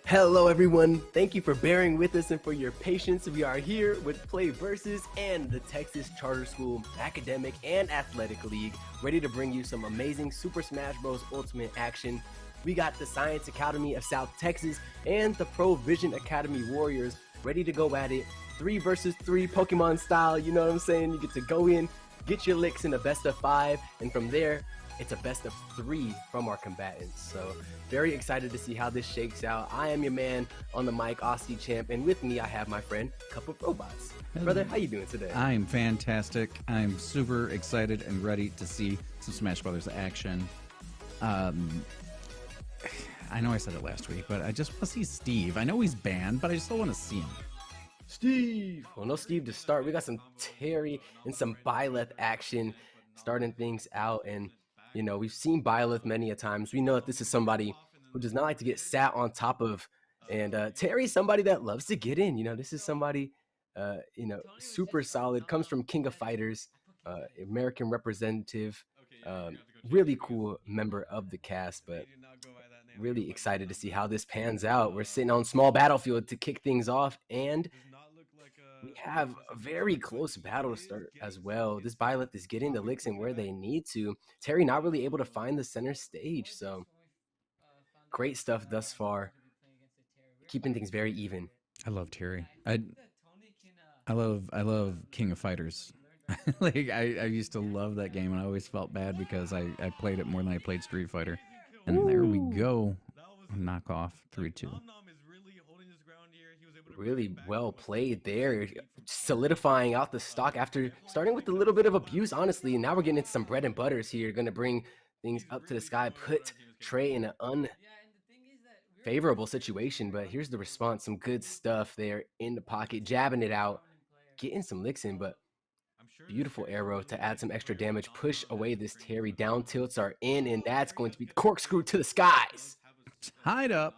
Hello everyone, thank you for bearing with us and for your patience. We are here with PlayVS and the Texas Charter School Academic and Athletic League, ready to bring you some amazing Super Smash Bros. Ultimate action. We got the Science Academy of South Texas and the Pro Vision Academy Warriors ready to go at it, 3 versus 3 Pokemon style, you know what I'm saying? You get to go in, get your licks in a best of 5, and from there, it's a best of 3 from our combatants. So very excited to see how this shakes out. I am your man on the mic, Aussie Champ, and with me I have my friend, Cup of Robots. Brother, how you doing today? I'm fantastic. I'm super excited and ready to see some Smash Brothers action. I know I said it last week, but I just want to see Steve. I know he's banned, but I still want to see him. Steve! Well, no Steve to start. We got some Terry and some Byleth action starting things out, and you know, we've seen Byleth many a times. We know that this is somebody who does not like to get sat on top of. And Terry's somebody that loves to get in. You know, this is somebody, super solid. Comes from King of Fighters, American representative. Really cool member of the cast, but really excited to see how this pans out. We're sitting on small battlefield to kick things off, and we have a very close battle to start as well. This Byleth is getting the licks in where they need to. Terry not really able to find the center stage, so great stuff thus far. Keeping things very even. I love Terry. I love King of Fighters. Like I used to love that game, and I always felt bad because I played it more than I played Street Fighter. And there we go. Knock off 3-2. Really well played there, solidifying out the stock after starting with a little bit of abuse, honestly. And now we're getting into some bread and butters here, going to bring things up to the sky, put Trey in an unfavorable situation. But here's the response, some good stuff there in the pocket, jabbing it out, getting some licks in, but beautiful arrow to add some extra damage, push away this Terry. Down tilts are in, and that's going to be corkscrew to the skies. Tied up.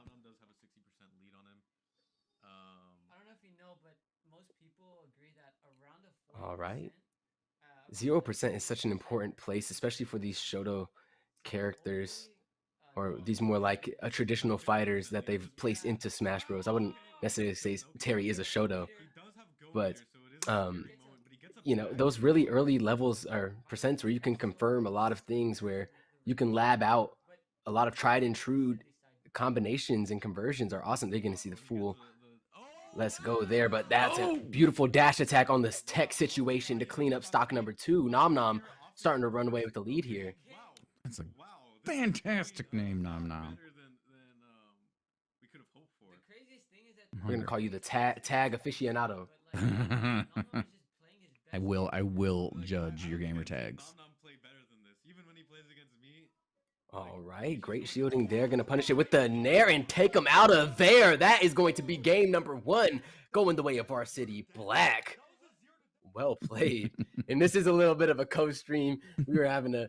All right. 0% is such an important place, especially for these Shoto characters, or these more like a traditional fighters that they've placed into Smash Bros. I wouldn't necessarily say Terry is a Shoto, but you know, those really early levels are percents where you can confirm a lot of things, where you can lab out a lot of tried and true combinations and conversions are awesome. They're going to see the full let's go there, but that's a beautiful dash attack on this tech situation to clean up stock number 2. Nom Nom starting to run away with the lead here. That's a fantastic name, Nom Nom. We're going to call you the tag aficionado. I will judge your gamer tags. All right, great shielding there. Going to punish it with the Nair and take him out of there. That is going to be game number 1, going the way of Varsity Black. Well played. And this is a little bit of a co-stream. We were having a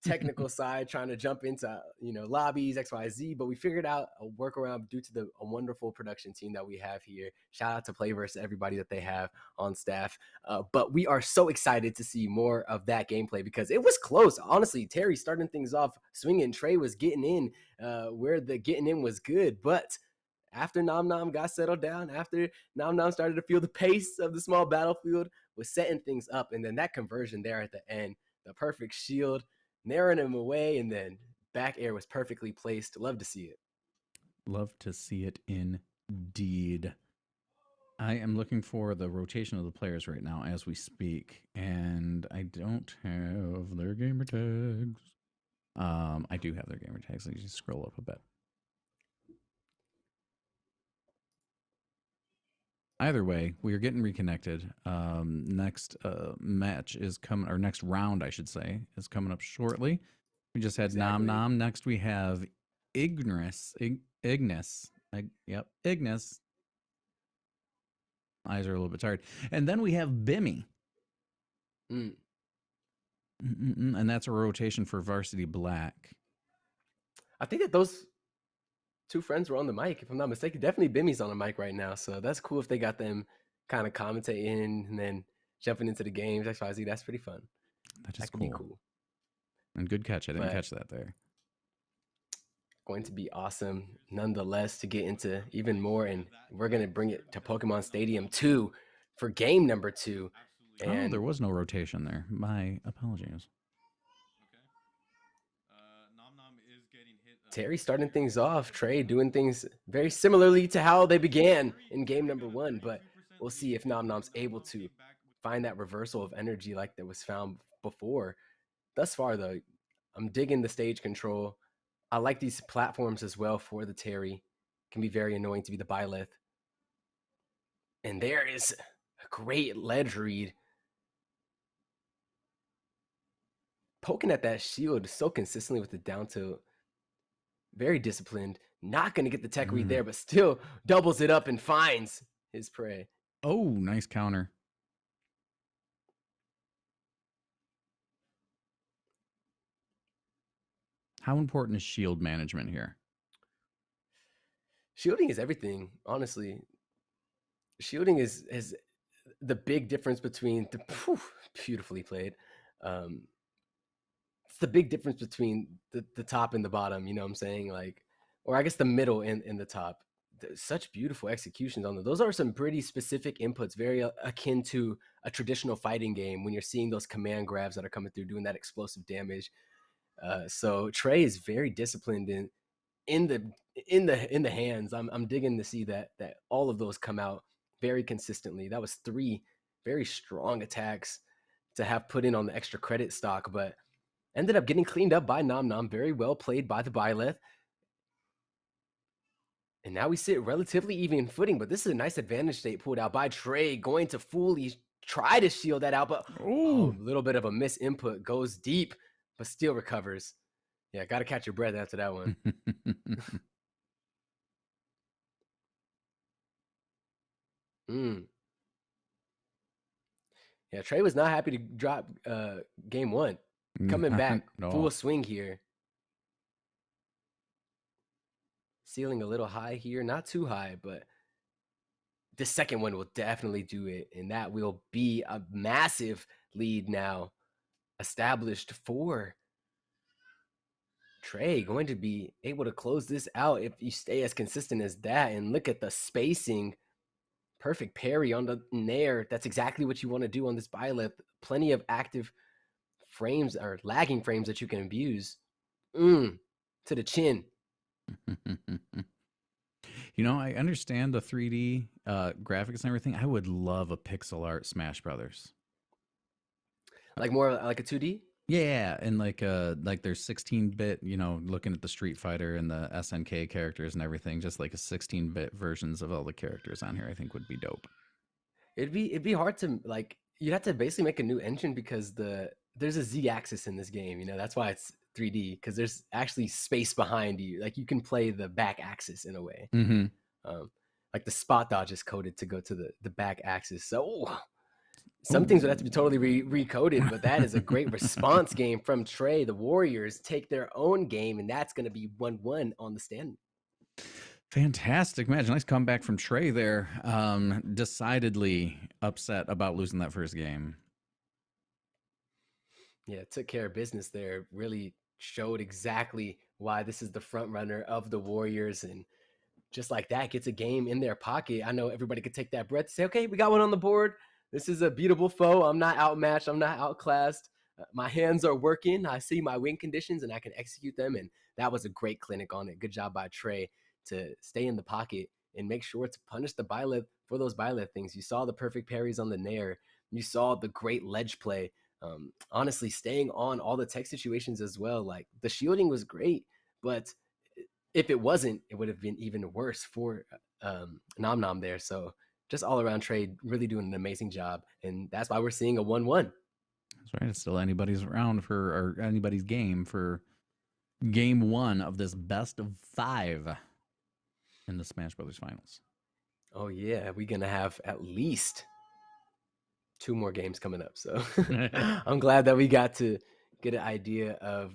technical side trying to jump into, you know, lobbies, XYZ, but we figured out a workaround due to a wonderful production team that we have here. Shout out to PlayVS, everybody that they have on staff. But we are so excited to see more of that gameplay because it was close. Honestly, Terry starting things off swinging. Trey was getting in where the getting in was good, but after Nom Nom got settled down, after Nom Nom started to feel the pace of the small battlefield, was setting things up, and then that conversion there at the end, the perfect shield, narrowing him away, and then back air was perfectly placed. Love to see it. Love to see it indeed. I am looking for the rotation of the players right now as we speak, and I don't have their gamer tags. I do have their gamer tags. Let me just scroll up a bit. Either way, we are getting reconnected. Next match is coming, or next round, I should say, is coming up shortly. We just had Nom Nom. Next, we have Ignis. Ignis. Eyes are a little bit tired. And then we have Bimmy. And that's a rotation for Varsity Black. I think that those 2 friends were on the mic, if I'm not mistaken. Definitely Bimmy's on the mic right now, so that's cool if they got them kind of commentating and then jumping into the games. XYZ, that's pretty fun. That is cool. And good catch. I didn't catch that there. going to be awesome nonetheless to get into even more. And we're going to bring it to Pokemon Stadium 2 for game number 2. Oh, And there was no rotation there. My apologies. Terry starting things off, Trey doing things very similarly to how they began in game number 1. But we'll see if Nom Nom's able to find that reversal of energy like that was found before. Thus far, though, I'm digging the stage control. I like these platforms as well for the Terry. Can be very annoying to be the Byleth. And there is a great ledge read. Poking at that shield so consistently with the down tilt. Very disciplined. Not going to get the tech read there, but still doubles it up and finds his prey. Oh, nice counter. How important is shield management here? Shielding is everything, honestly. Shielding is the big difference between the beautifully played. It's the big difference between the top and the bottom, you know what I'm saying? Like, or I guess the middle and the top. Such beautiful executions on them. Those are some pretty specific inputs, very akin to a traditional fighting game when you're seeing those command grabs that are coming through doing that explosive damage. So Trey is very disciplined in the hands. I'm digging to see that all of those come out very consistently. That was 3 very strong attacks to have put in on the extra credit stock, but ended up getting cleaned up by Nom Nom. Very well played by the Byleth. And now we sit relatively even footing, but this is a nice advantage state pulled out by Trey, going to fully try to shield that out, but a little bit of a miss input, goes deep, but still recovers. Yeah, got to catch your breath after that one. Yeah, Trey was not happy to drop game 1. Coming back, full swing here. Ceiling a little high here, not too high, but the second one will definitely do it, and that will be a massive lead now established for Trey. Going to be able to close this out if you stay as consistent as that. And look at the spacing. Perfect parry on the nair. That's exactly what you want to do on this Byleth. Plenty of active frames or lagging frames that you can abuse. To the chin. You know, I understand the 3D graphics and everything. I would love a pixel art Smash Brothers. Like more like a 2D? Yeah, and like there's 16-bit, you know, looking at the Street Fighter and the SNK characters and everything, just like a 16-bit versions of all the characters on here, I think would be dope. It'd be hard to like, you'd have to basically make a new engine because there's a Z axis in this game, you know, that's why it's 3D, because there's actually space behind you. Like you can play the back axis in a way. Like the spot dodge is coded to go to the back axis. So some things would have to be totally recoded, but that is a great response game from Trey. The Warriors take their own game, and that's going to be 1-1 on the stand. Fantastic match. Nice comeback from Trey there. Decidedly upset about losing that first game. Yeah, took care of business there. Really showed exactly why this is the front runner of the Warriors, and just like that, gets a game in their pocket. I know everybody could take that breath and say, okay, we got one on the board. This is a beatable foe. I'm not outmatched. I'm not outclassed. My hands are working. I see my win conditions and I can execute them. And that was a great clinic on it. Good job by Trey to stay in the pocket and make sure to punish the Byleth for those Byleth things. You saw the perfect parries on the Nair. You saw the great ledge play. Honestly, staying on all the tech situations as well. Like the shielding was great, but if it wasn't, it would have been even worse for Nom Nom there. So just all around Trade really doing an amazing job. And that's why we're seeing a 1-1. That's right. It's still anybody's round for, or anybody's game for game 1 of this best of 5 in the Smash Brothers finals. Oh, yeah. We're going to have at least 2 more games coming up. So I'm glad that we got to get an idea of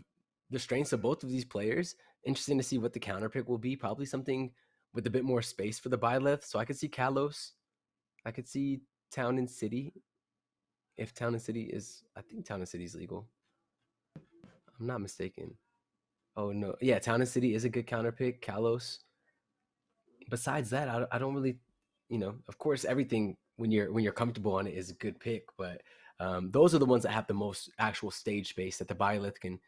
the strengths of both of these players. Interesting to see what the counter pick will be. Probably something with a bit more space for the Byleth. So I could see Kalos. I could see Town and City. If Town and City is, I think Town and City is legal. I'm not mistaken. Oh no, yeah, Town and City is a good counter pick. Kalos. Besides that, I don't really, of course, everything when you're comfortable on it is a good pick, but those are the ones that have the most actual stage space that the Byleth can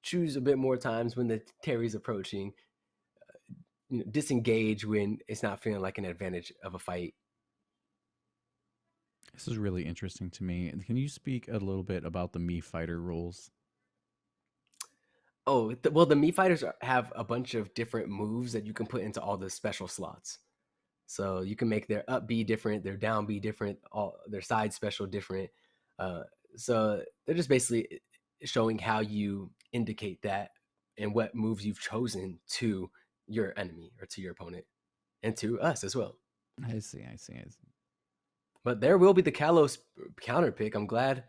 choose a bit more times when the Terry's approaching, disengage when it's not feeling like an advantage of a fight. This is really interesting to me. Can you speak a little bit about the Mii Fighter rules? Oh, well, the Mii Fighters have a bunch of different moves that you can put into all the special slots. So you can make their up B different, their down B different, all their side special different. Uh, so they're just basically showing how you indicate that and what moves you've chosen to your enemy or to your opponent and to us as well. I see, I see, I see. But there will be the Kalos counter pick. I'm glad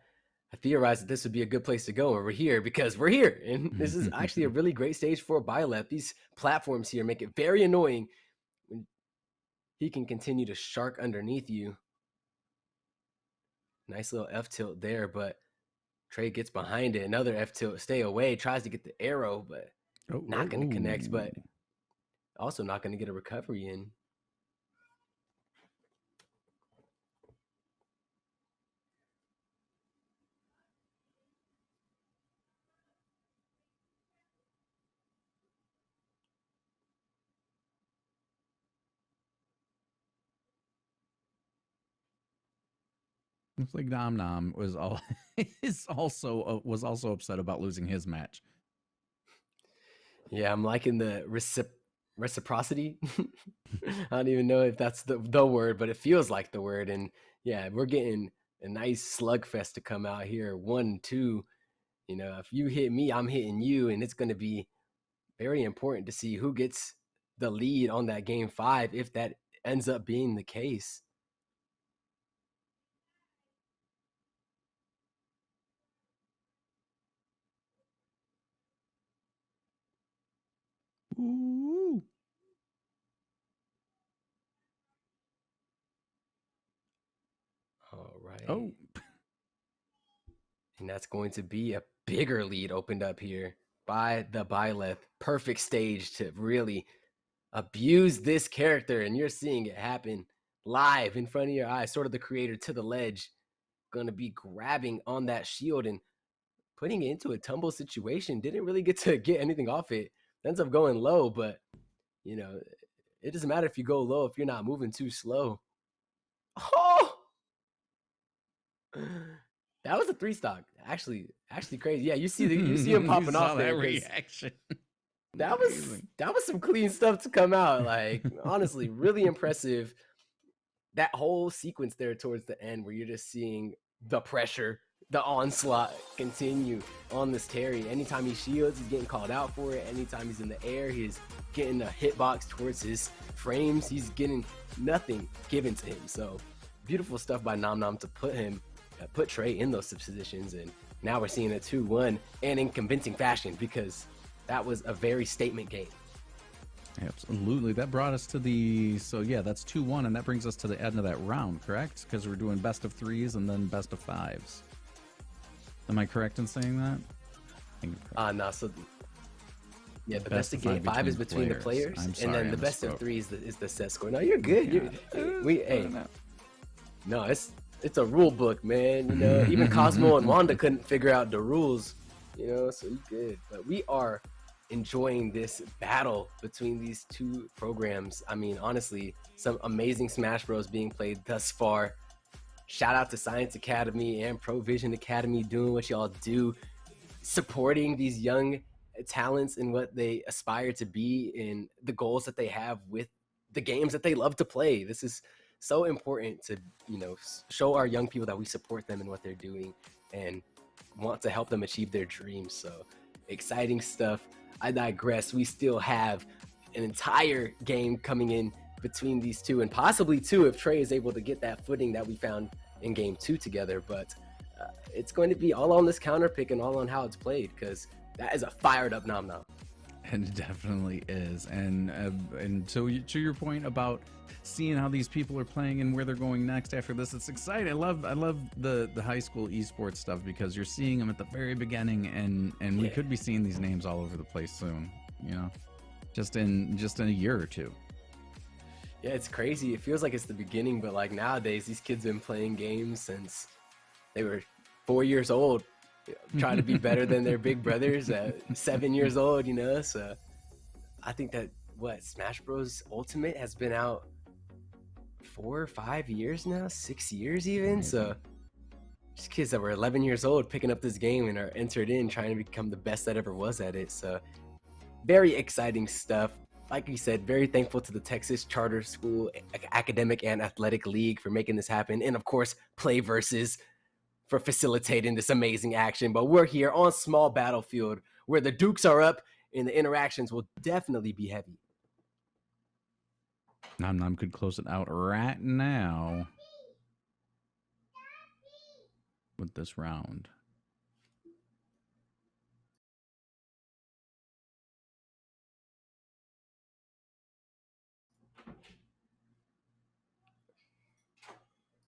I theorized that this would be a good place to go, and we're here because we're here. And this is actually a really great stage for Byleth. These platforms here make it very annoying when he can continue to shark underneath you. Nice little F tilt there, but Trey gets behind it. Another F tilt, stay away, tries to get the arrow, but not going to connect, but also not going to get a recovery in. Looks like Nom Nom was also upset about losing his match. Yeah, I'm liking the reciprocity. I don't even know if that's the word, but it feels like the word. And yeah, we're getting a nice slugfest to come out here. 1-2. If you hit me, I'm hitting you, and it's going to be very important to see who gets the lead on that game 5 if that ends up being the case. Ooh. All right. Oh. And that's going to be a bigger lead opened up here by the Byleth. Perfect stage to really abuse this character, and you're seeing it happen live in front of your eyes. Sort of the creator to the ledge, going to be grabbing on that shield and putting it into a tumble situation. Didn't really get to get anything off it. Ends up going low, but it doesn't matter if you go low if you're not moving too slow. Oh, that was a 3 stock. Actually crazy. Yeah, you see him popping off there. That reaction. That was some clean stuff to come out. Like, honestly, really impressive. That whole sequence there towards the end where you're just seeing the pressure, the onslaught continue on this Terry. Anytime he shields, he's getting called out for it. Anytime he's in the air, he's getting a hitbox towards his frames. He's getting nothing given to him. So beautiful stuff by Nom Nom to put Trey in those positions. And now we're seeing a 2-1 and in convincing fashion, because that was a very statement game. Absolutely. That brought us to that's 2-1, and that brings us to the end of that round, correct? Because we're doing best of 3s and then best of 5s. Am I correct in saying that? No. So yeah, the best of game 5 is between the players, and then the best of 3 is the set score. No, you're good. No, it's a rule book, man. Even Cosmo and Wanda couldn't figure out the rules. So you good. But we are enjoying this battle between these two programs. I mean, honestly, some amazing Smash Bros being played thus far. Shout out to Science Academy and Provision Academy doing what y'all do, supporting these young talents in what they aspire to be and the goals that they have with the games that they love to play. This is so important to, show our young people that we support them in what they're doing and want to help them achieve their dreams. So exciting stuff. I digress. We still have an entire game coming in between these two, and possibly 2 if Trey is able to get that footing that we found in game 2 together. But it's going to be all on this counter pick and all on how it's played, because that is a fired up Nom Nom. It definitely is, and so to your point about seeing how these people are playing and where they're going next after this, it's exciting. I love the high school esports stuff because you're seeing them at the very beginning, and we could be seeing these names all over the place soon. You know, just in a year or two. Yeah, it's crazy. It feels like it's the beginning, but like nowadays, these kids have been playing games since they were 4 years old, trying to be better than their big brothers at 7 years old, you know? So I think that, Smash Bros. Ultimate has been out 4 or 5 years now, 6 years even. So just kids that were 11 years old picking up this game and are entered in trying to become the best that ever was at it. So very exciting stuff. Like you said, very thankful to the Texas Charter School Academic and Athletic League for making this happen. And of course, PlayVS for facilitating this amazing action. But we're here on small battlefield where the Dukes are up and the interactions will definitely be heavy. Nom Nom could close it out right now with this round.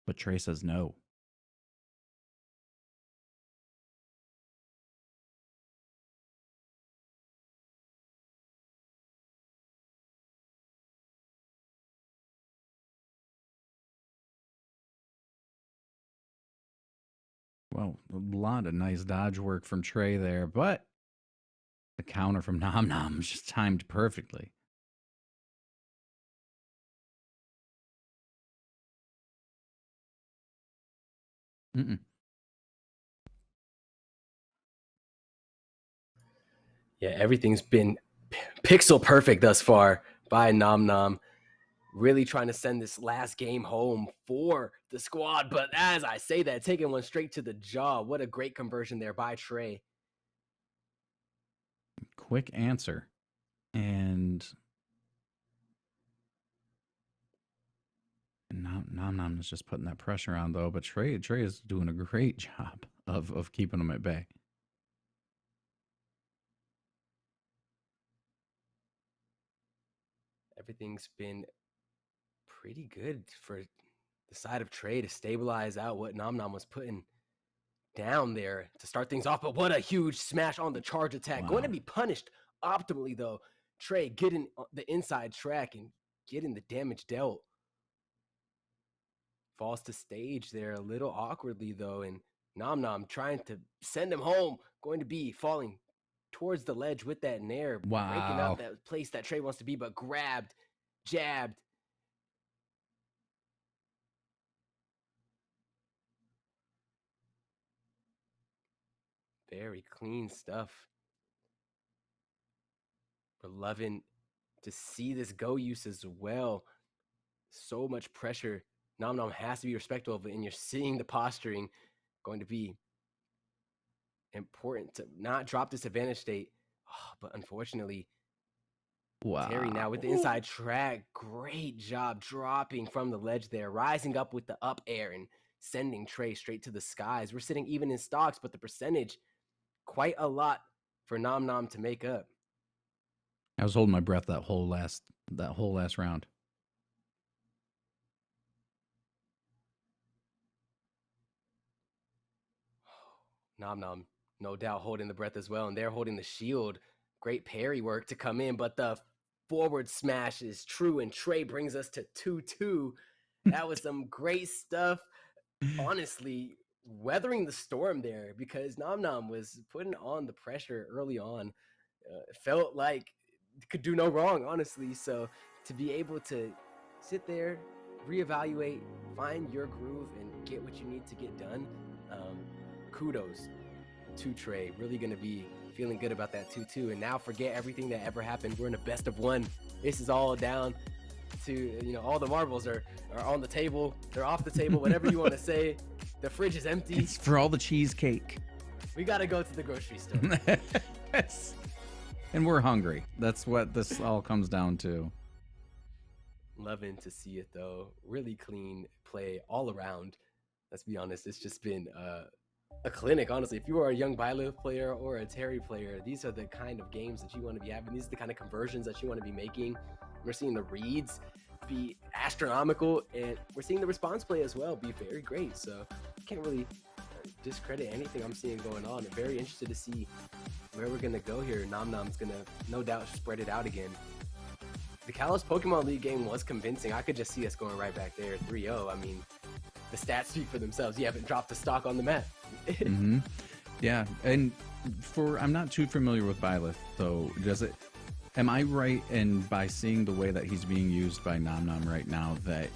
But Trey says no. Well, a lot of nice dodge work from Trey there, but the counter from Nom Nom is just timed perfectly. Yeah, everything's been pixel perfect thus far by Nom Nom. Really trying to send this last game home for the squad. But as I say that, taking one straight to the jaw. What a great conversion there by Trey. Quick answer. And Nom Nom is just putting that pressure on, though. But Trey is doing a great job of keeping them at bay. Everything's been pretty good for the side of Trey to stabilize out what Nom Nom was putting down there to start things off. But what a huge smash on the charge attack. Wow. Going to be punished optimally, though. Trey getting the inside track and getting the damage dealt. Falls to stage there a little awkwardly, though, and Nom Nom trying to send him home. Going to be falling towards the ledge with that nair. Wow. Breaking up that place that Trey wants to be, but grabbed, jabbed. Very clean stuff. We're loving to see this go use as well. So much pressure. Nom Nom has to be respectful of it, and you're seeing the posturing going to be important to not drop this advantage state. Oh, but unfortunately, wow. Terry now with the inside track. Great job dropping from the ledge there, rising up with the up air and sending Trey straight to the skies. We're sitting even in stocks, but the percentage, quite a lot for Nom Nom to make up. I was holding my breath that whole last round. Nom Nom, no doubt holding the breath as well, and they're holding the shield. Great parry work to come in, but the forward smash is true, and Trey brings us to 2-2. That was some great stuff. Honestly, weathering the storm there because Nom Nom was putting on the pressure early on. It felt like it could do no wrong, honestly. So to be able to sit there, reevaluate, find your groove, and get what you need to get done, kudos to Trey. Really going to be feeling good about that 2-2. And now forget everything that ever happened. We're in a best of one. This is all down to, all the marbles are on the table. They're off the table, whatever you want to say. The fridge is empty. It's for all the cheesecake. We got to go to the grocery store. Yes. And we're hungry. That's what this all comes down to. Loving to see it, though. Really clean play all around. Let's be honest. It's just been A clinic, honestly. If you are a young Byleth player or a Terry player, these are the kind of games that you want to be having. These are the kind of conversions that you want to be making. We're seeing the reads be astronomical, and we're seeing the response play as well be very great. So can't really discredit anything I'm seeing going on. I'm very interested to see where we're gonna go here. Nom Nom's gonna no doubt spread it out again. The Kalos Pokemon League game was convincing. I could just see us going right back there, 3-0. I mean, the stats speak for themselves. You haven't dropped the stock on the map. Mm-hmm. Yeah, and I'm not too familiar with Byleth, though. Am I right in by seeing the way that he's being used by Nom Nom right now that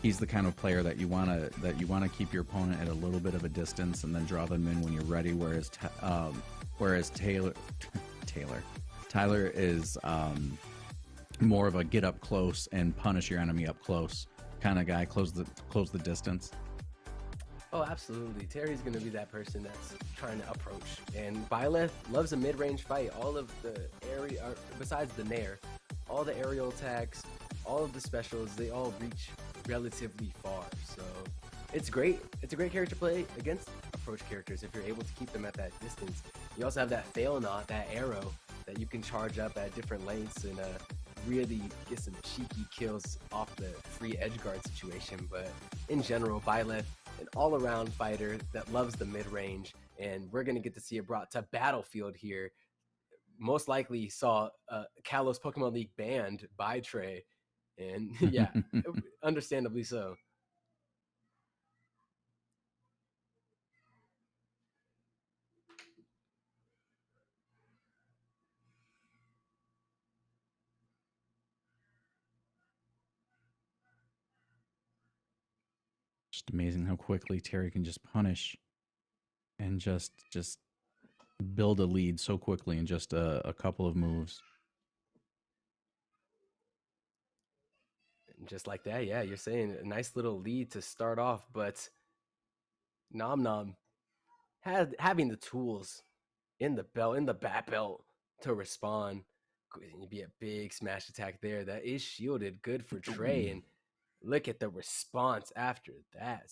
he's the kind of player that you wanna keep your opponent at a little bit of a distance and then draw them in when you're ready, whereas Tyler is more of a get up close and punish your enemy up close kind of guy, close the distance. Oh, absolutely. Terry's going to be that person that's trying to approach. And Byleth loves a mid-range fight. All of the area, besides the Nair, all the aerial attacks, all of the specials, they all reach relatively far. So it's great. It's a great character to play against approach characters if you're able to keep them at that distance. You also have that fail knot, that arrow that you can charge up at different lengths and really get some cheeky kills off the free edge guard situation. But in general, Byleth, an all-around fighter that loves the mid-range, and we're going to get to see it brought to Battlefield here. Most likely saw Kalos Pokemon League banned by Trey, and yeah, understandably so. Just amazing how quickly Terry can just punish and just build a lead so quickly in just a couple of moves. And just like that, yeah, you're saying a nice little lead to start off, but Nom Nom having the tools in the bat belt to respond. It'd be a big smash attack there. That is shielded. Good for Trey. And look at the response after that.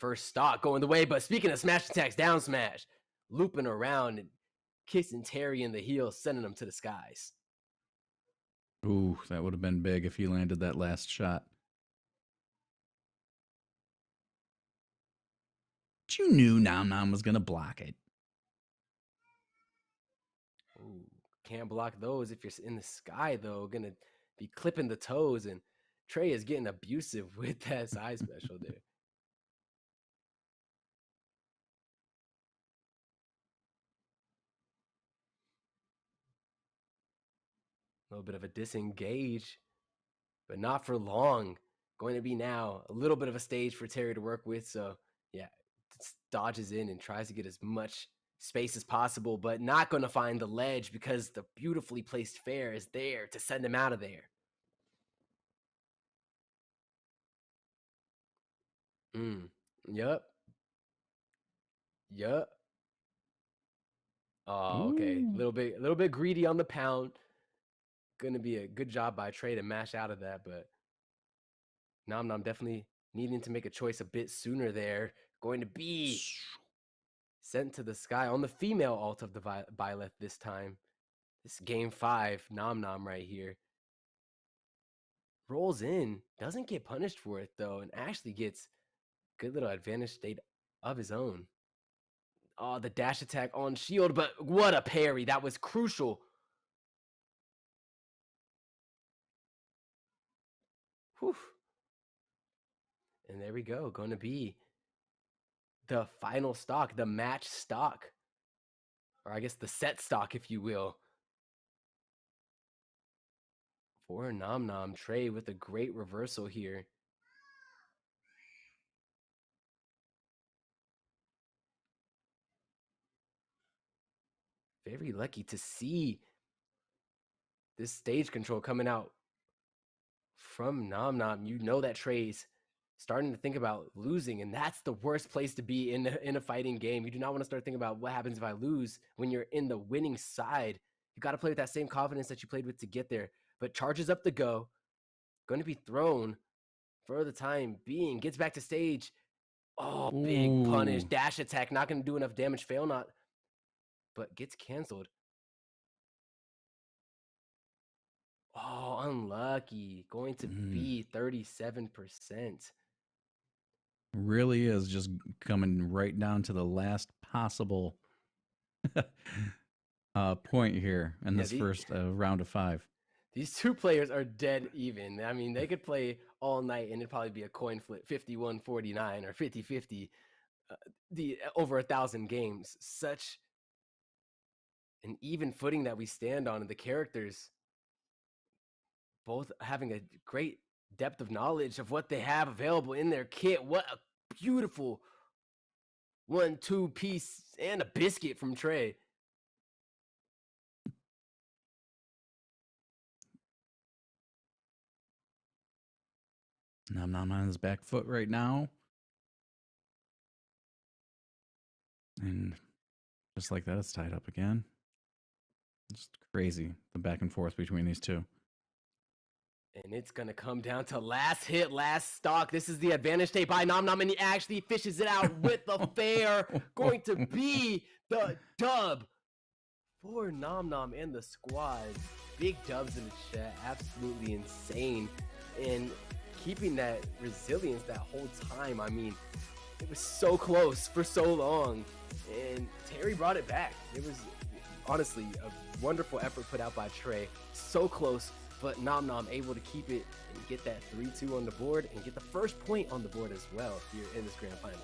First stock going the way, but speaking of smash attacks, down smash, looping around and kissing Terry in the heel, sending him to the skies. Ooh, that would have been big if he landed that last shot. But you knew Nom Nom was going to block it. Ooh, can't block those if you're in the sky, though. Gonna be clipping the toes, and Trey is getting abusive with that side special there. A little bit of a disengage, but not for long. Going to be now a little bit of a stage for Terry to work with. So, yeah, dodges in and tries to get as much space as possible, but not going to find the ledge because the beautifully placed fair is there to send him out of there. Yep. Yep. Oh, okay. Ooh. A little bit greedy on the pound. Going to be a good job by Trey to mash out of that, but Nom Nom definitely needing to make a choice a bit sooner there. Going to be sent to the sky on the female alt of the Byleth this time. This game 5, Nom Nom right here. Rolls in, doesn't get punished for it though, and actually gets good little advantage state of his own. Oh, the dash attack on shield, but what a parry. That was crucial. Whew. And there we go. Going to be the final stock, the match stock. Or I guess the set stock, if you will. For Nom Nom, Trey with a great reversal here. Very lucky to see this stage control coming out from Nom Nom. You know that Trey's starting to think about losing, and that's the worst place to be in a fighting game. You do not want to start thinking about what happens if I lose when you're in the winning side. You got to play with that same confidence that you played with to get there. But charges up the go, going to be thrown for the time being. Gets back to stage. Oh, big punish. Ooh. Dash attack. Not going to do enough damage. Fail not. But gets canceled. Oh, unlucky. Going to be 37%. Really is just coming right down to the last possible point here in this first round of 5. These two players are dead even. I mean, they could play all night and it'd probably be a coin flip, 51-49 or 50-50. The over 1,000 games. Such an even footing that we stand on, and the characters both having a great depth of knowledge of what they have available in their kit. What a beautiful 1-2 piece and a biscuit from Trey. Nom Nom on his back foot right now. And just like that, it's tied up again. Just crazy, the back and forth between these two. And it's going to come down to last hit, last stock. This is the advantage tape by Nom Nom, and he actually fishes it out with the fair. Going to be the dub for Nom Nom and the squad. Big dubs in the chat. Absolutely insane. And keeping that resilience that whole time. I mean, it was so close for so long. And Terry brought it back. It was honestly a wonderful effort put out by Trey. So close. But Nom Nom able to keep it and get that 3-2 on the board and get the first point on the board as well here in this grand finals.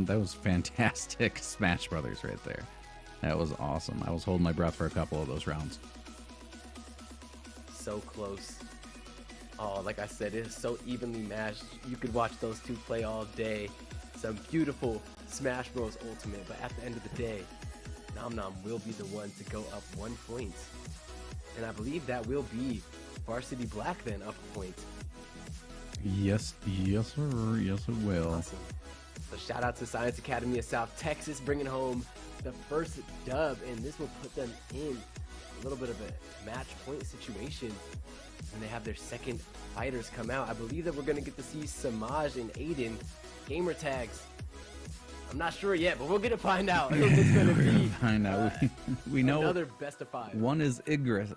That was fantastic Smash Brothers right there. That was awesome. I was holding my breath for a couple of those rounds. So close. Oh, like I said, it is so evenly matched. You could watch those two play all day. Some beautiful Smash Bros. Ultimate, but at the end of the day, Nom Nom will be the one to go up 1 point. And I believe that will be Varsity Black then up a point. Yes, sir. Yes, it will. Awesome. So shout out to Science Academy of South Texas bringing home the first dub, and this will put them in a little bit of a match point situation when they have their second fighters come out. I believe that we're going to get to see Samaj and Aiden gamer tags. I'm not sure yet, but we're going to find out. It's going to be find out. We know another best of 5. One is Ignis.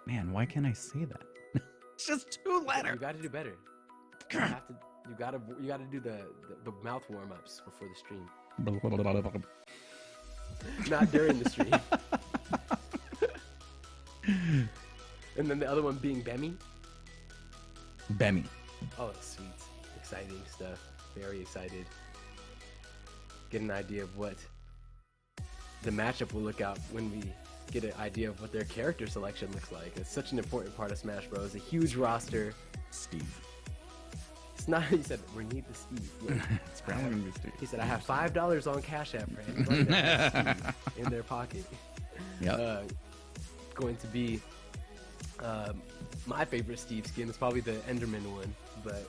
Man, why can't I say that? It's just 2 letters. You got to do better. You got to do the mouth warm-ups before the stream. Not during the stream. And then the other one being Bemi. Bemi. Oh, sweet. Exciting stuff. Very excited. Get an idea of what the matchup will look out when we get an idea of what their character selection looks like. It's such an important part of Smash Bros. A huge roster. Steve. It's not, he said, we need the Steve. Yeah. It's probably going to be Steve. He said, I have $5 on Cash App for anybody that has Steve in their pocket. Yeah. Going to be my favorite Steve skin is probably the Enderman one, but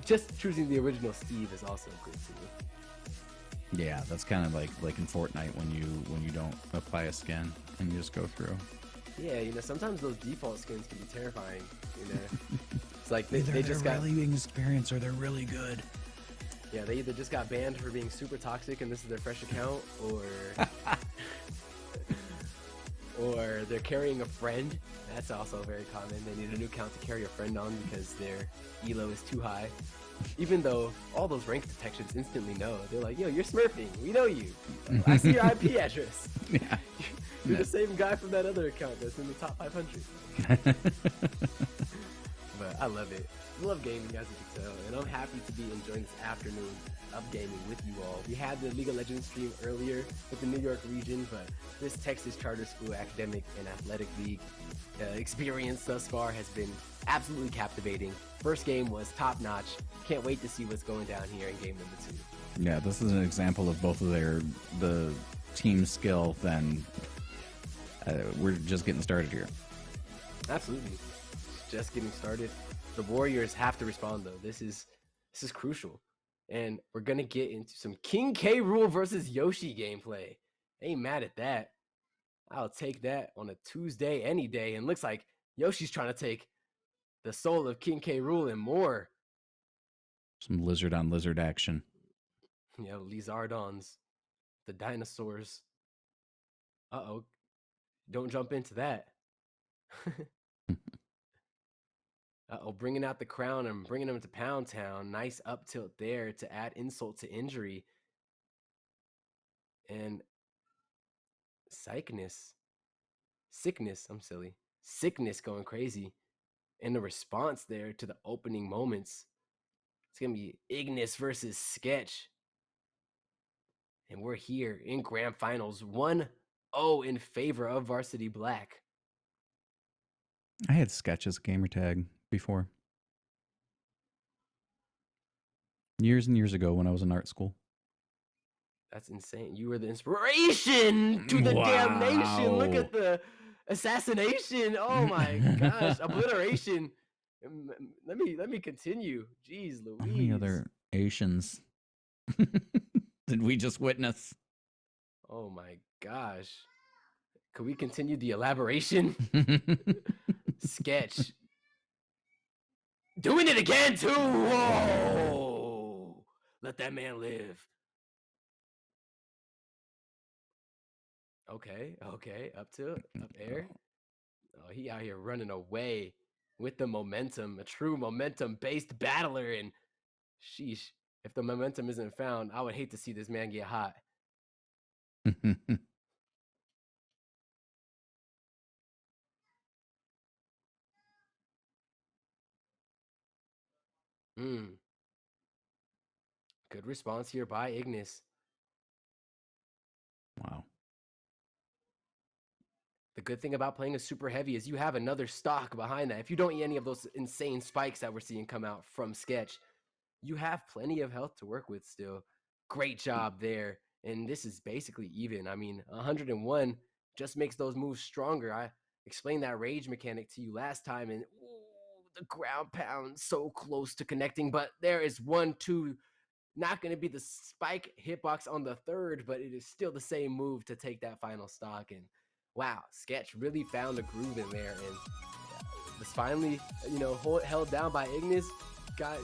just choosing the original Steve is also good too. Yeah, that's kind of like in Fortnite when you don't apply a skin and you just go through. Yeah, sometimes those default skins can be terrifying. It's like they Either just they're got really inexperienced or they're really good. Yeah, they either just got banned for being super toxic and this is their fresh account, or they're carrying a friend. That's also very common. They need a new account to carry a friend on because their elo is too high. Even though all those rank detections instantly know. They're like, yo, you're smurfing. We know you. I see your IP address. Yeah. You're the same guy from that other account that's in the top 500. But I love it. I love gaming, as you can tell. And I'm happy to be enjoying this afternoon of gaming with you all. We had the League of Legends stream earlier with the New York region, but this Texas Charter School Academic and Athletic League experience thus far has been absolutely captivating. First game was top notch. Can't wait to see what's going down here in game number 2. Yeah, this is an example of both of the team skill. Then we're just getting started here. Absolutely, just getting started. The Warriors have to respond though. This is crucial, and we're gonna get into some King K. Rool versus Yoshi gameplay. Ain't mad at that. I'll take that on a Tuesday any day. And looks like Yoshi's trying to take the soul of King K. Rool and more. Some lizard on lizard action. Yeah, Lizardons, the dinosaurs. Uh-oh. Don't jump into that. Uh-oh, bringing out the crown and bringing him to Pound Town. Nice up tilt there to add insult to injury. And sickness, I'm silly. Sickness going crazy. And the response there to the opening moments. It's going to be Ignis versus Sketch. And we're here in Grand Finals 1-0 in favor of Varsity Black. I had Sketch as gamer tag before. Years and years ago when I was in art school. That's insane. You were the inspiration to the damnation. Look at the assassination. Oh my gosh. Obliteration. Let me continue. Jeez Louise. How many other Asians did we just witness? Oh my gosh. Could we continue the elaboration? Sketch. Doing it again too. Whoa. Let that man live. Okay. Up air. Oh, he out here running away with the momentum, a true momentum-based battler. And sheesh, if the momentum isn't found, I would hate to see this man get hot. Good response here by Ignis. Wow. The good thing about playing a super heavy is you have another stock behind that. If you don't eat any of those insane spikes that we're seeing come out from Sketch, you have plenty of health to work with still. Great job there. And this is basically even. I mean, 101 just makes those moves stronger. I explained that rage mechanic to you last time, and the ground pound so close to connecting, but there is 1-2. Not going to be the spike hitbox on the third, but it is still the same move to take that final stock. And wow, Sketch really found a groove in there, and was finally, held down by Ignis. Got,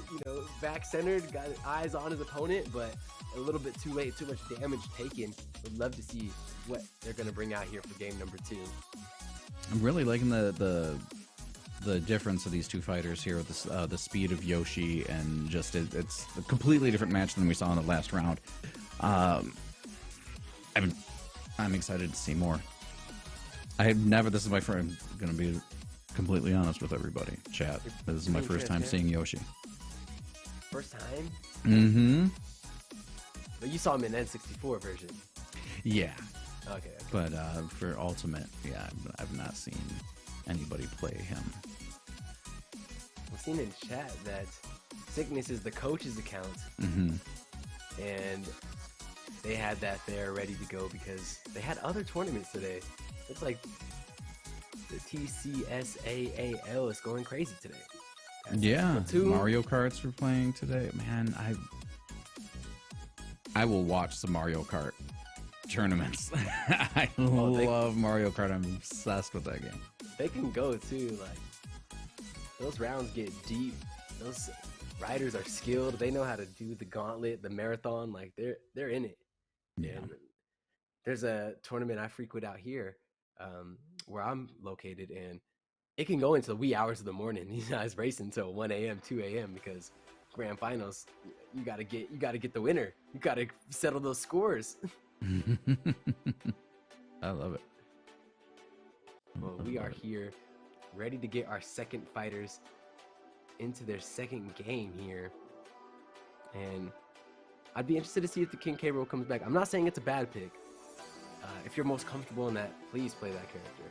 back centered, got eyes on his opponent, but a little bit too late, too much damage taken. Would love to see what they're going to bring out here for game number 2. I'm really liking the difference of these two fighters here with the speed of Yoshi, and just it's a completely different match than we saw in the last round. I'm excited to see more. This is my first, I'm going to be completely honest with everybody. Chat. This is my first time seeing Yoshi. First time? Mm-hmm. But you saw him in N64 version. Yeah. Okay. But for Ultimate, yeah, I've not seen anybody play him. I've seen in chat that Sickness is the coach's account. Mm-hmm. And they had that there ready to go because they had other tournaments today. It's like the TCSAAL is going crazy today. Yeah, Mario Karts were playing today. Man, I will watch some Mario Kart tournaments. I love Mario Kart. I'm obsessed with that game. They can go too. Like, those rounds get deep. Those riders are skilled. They know how to do the gauntlet, the marathon. Like, they're in it. Yeah. And there's a tournament I frequent out here, where I'm located, and it can go into the wee hours of the morning. These guys racing until 1 a.m., 2 a.m. because grand finals, you gotta get the winner. You gotta settle those scores. I love it. Well, we are here, ready to get our second fighters into their second game here, and I'd be interested to see if the King K. Rool comes back. I'm not saying it's a bad pick. If you're most comfortable in that, please play that character.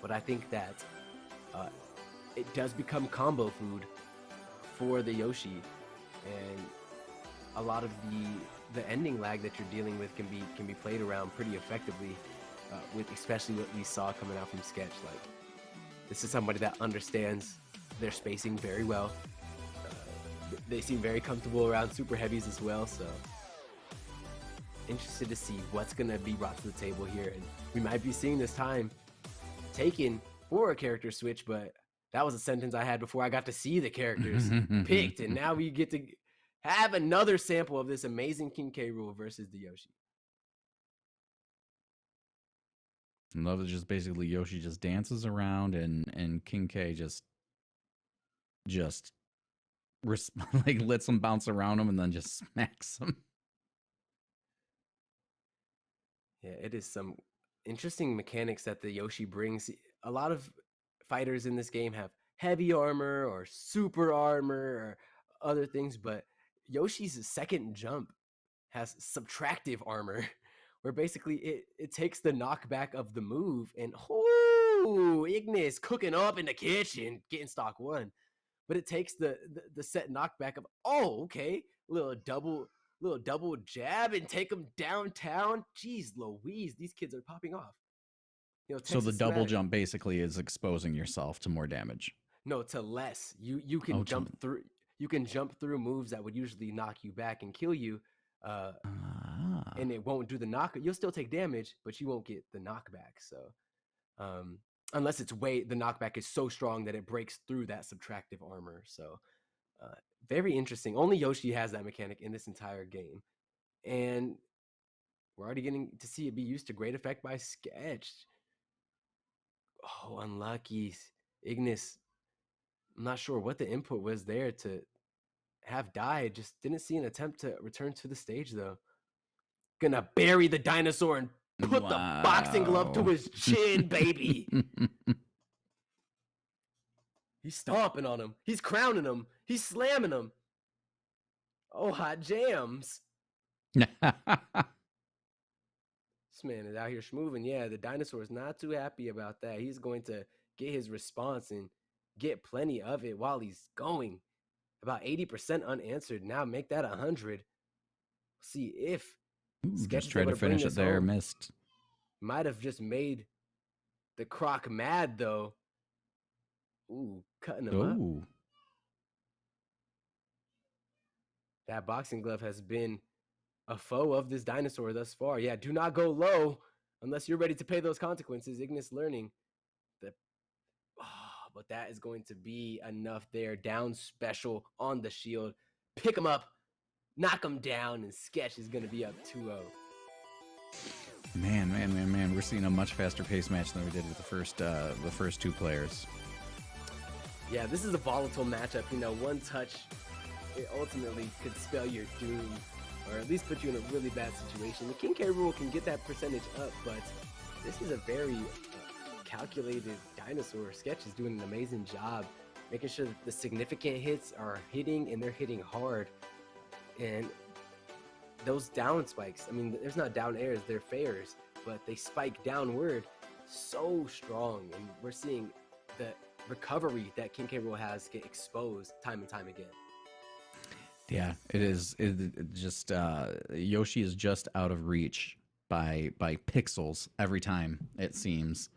But I think that it does become combo food for the Yoshi, and a lot of the ending lag that you're dealing with can be played around pretty effectively, with especially what we saw coming out from Sketch. Like, this is somebody that understands their spacing very well. They seem very comfortable around super heavies as well, so interested to see what's gonna be brought to the table here. And we might be seeing this time taken for a character switch, but that was a sentence I had before I got to see the characters picked, and now we get to have another sample of this amazing King K. Rool versus the Yoshi. I love it. Just basically Yoshi just dances around and King K just like lets him bounce around him and then just smacks him. Yeah, it is some interesting mechanics that the Yoshi brings. A lot of fighters in this game have heavy armor or super armor or other things, but Yoshi's second jump has subtractive armor, where basically it takes the knockback of the move and Ignis cooking up in the kitchen, getting stock one. But it takes the set knockback of okay, little double jab and take them downtown. Jeez Louise, these kids are popping off. So the Texas double Smack. jump basically is exposing yourself to more damage. No, to less. You can jump through. You can jump through moves that would usually knock you back and kill you, and it won't do the knock. You'll still take damage, but you won't get the knockback. So, unless the knockback is so strong that it breaks through that subtractive armor. So, very interesting. Only Yoshi has that mechanic in this entire game, and we're already getting to see it be used to great effect by Sketch. Oh, unlucky. Ignis. I'm not sure what the input was there to have died. Just didn't see an attempt to return to the stage, though. Gonna bury the dinosaur and put the boxing glove to his chin, baby. He's stomping on him. He's crowning him. He's slamming him. Oh, hot jams. This man is out here schmooving. Yeah, the dinosaur is not too happy about that. He's going to get his response and get plenty of it while he's going. About 80% unanswered. Now make that 100. See if Sketch just tried to finish it there. Missed. Might have just made the Croc mad, though. Ooh, cutting him up. That boxing glove has been a foe of this dinosaur thus far. Yeah, do not go low unless you're ready to pay those consequences. Ignis learning. But that is going to be enough there. Down special on the shield. Pick him up, knock him down, and Sketch is going to be up 2-0. Man. We're seeing a much faster pace match than we did with the first two players. Yeah, this is a volatile matchup. One touch, it ultimately could spell your doom, or at least put you in a really bad situation. The King K. Rool can get that percentage up, but this is a very calculated dinosaur. Sketch is doing an amazing job making sure that the significant hits are hitting, and they're hitting hard. And those down spikes, I mean, there's not down airs, they're fairs, but they spike downward so strong, and we're seeing the recovery that King K. Rool has get exposed time and time again. Yeah, it is. Yoshi is just out of reach by pixels every time, it seems.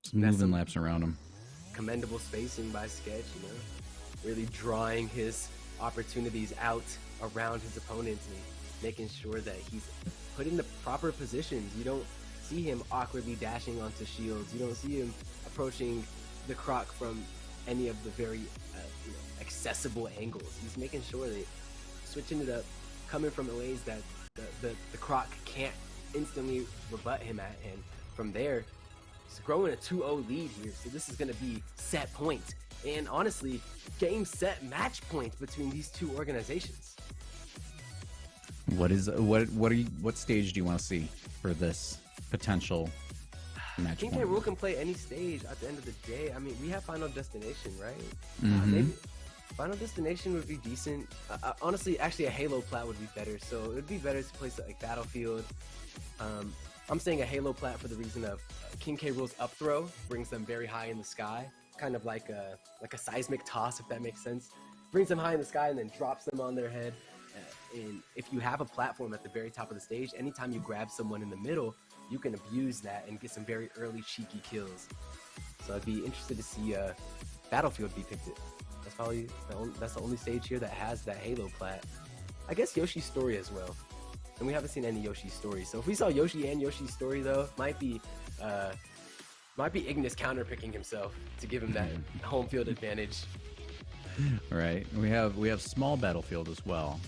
Just moving laps around him. Commendable spacing by Sketch, really drawing his opportunities out around his opponents and making sure that he's put in the proper positions. You don't see him awkwardly dashing onto shields. You don't see him approaching the Croc from any of the very accessible angles. He's making sure that switching it up, coming from ways that the Croc can't instantly rebut him at, and from there, he's growing a 2-0 lead here. So this is going to be set point, and honestly, game set match point between these two organizations. What stage do you want to see for this potential match King point? K. Rool can play any stage at the end of the day. I mean, we have Final Destination, right? Mm-hmm. Maybe Final Destination would be decent. Honestly, actually, a Halo plat would be better. So it would be better to play like Battlefield. I'm saying a Halo plat for the reason of King K. Rool's up throw brings them very high in the sky, kind of like a seismic toss, if that makes sense. Brings them high in the sky and then drops them on their head. And if you have a platform at the very top of the stage, anytime you grab someone in the middle, you can abuse that and get some very early cheeky kills. So I'd be interested to see Battlefield be picked. That's probably that's the only stage here that has that Halo plat. I guess Yoshi's Story as well, and we haven't seen any Yoshi's Story. So if we saw Yoshi and Yoshi's Story, though, might be Ignis counterpicking himself to give him that home field advantage. Right. We have small battlefield as well.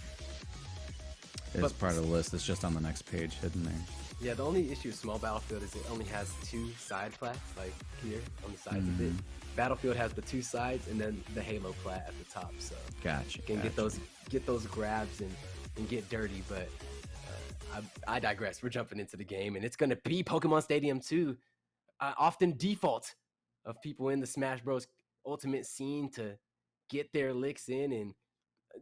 It's part of the list. It's just on the next page, hidden there. Yeah, the only issue with small battlefield is it only has 2 side plats, like here on the sides of it. Battlefield has the 2 sides and then the Halo plat at the top. So Gotcha. you can get those grabs and get dirty. But I digress. We're jumping into the game, and it's gonna be Pokemon Stadium 2. Often default of people in the Smash Bros. Ultimate scene to get their licks in, and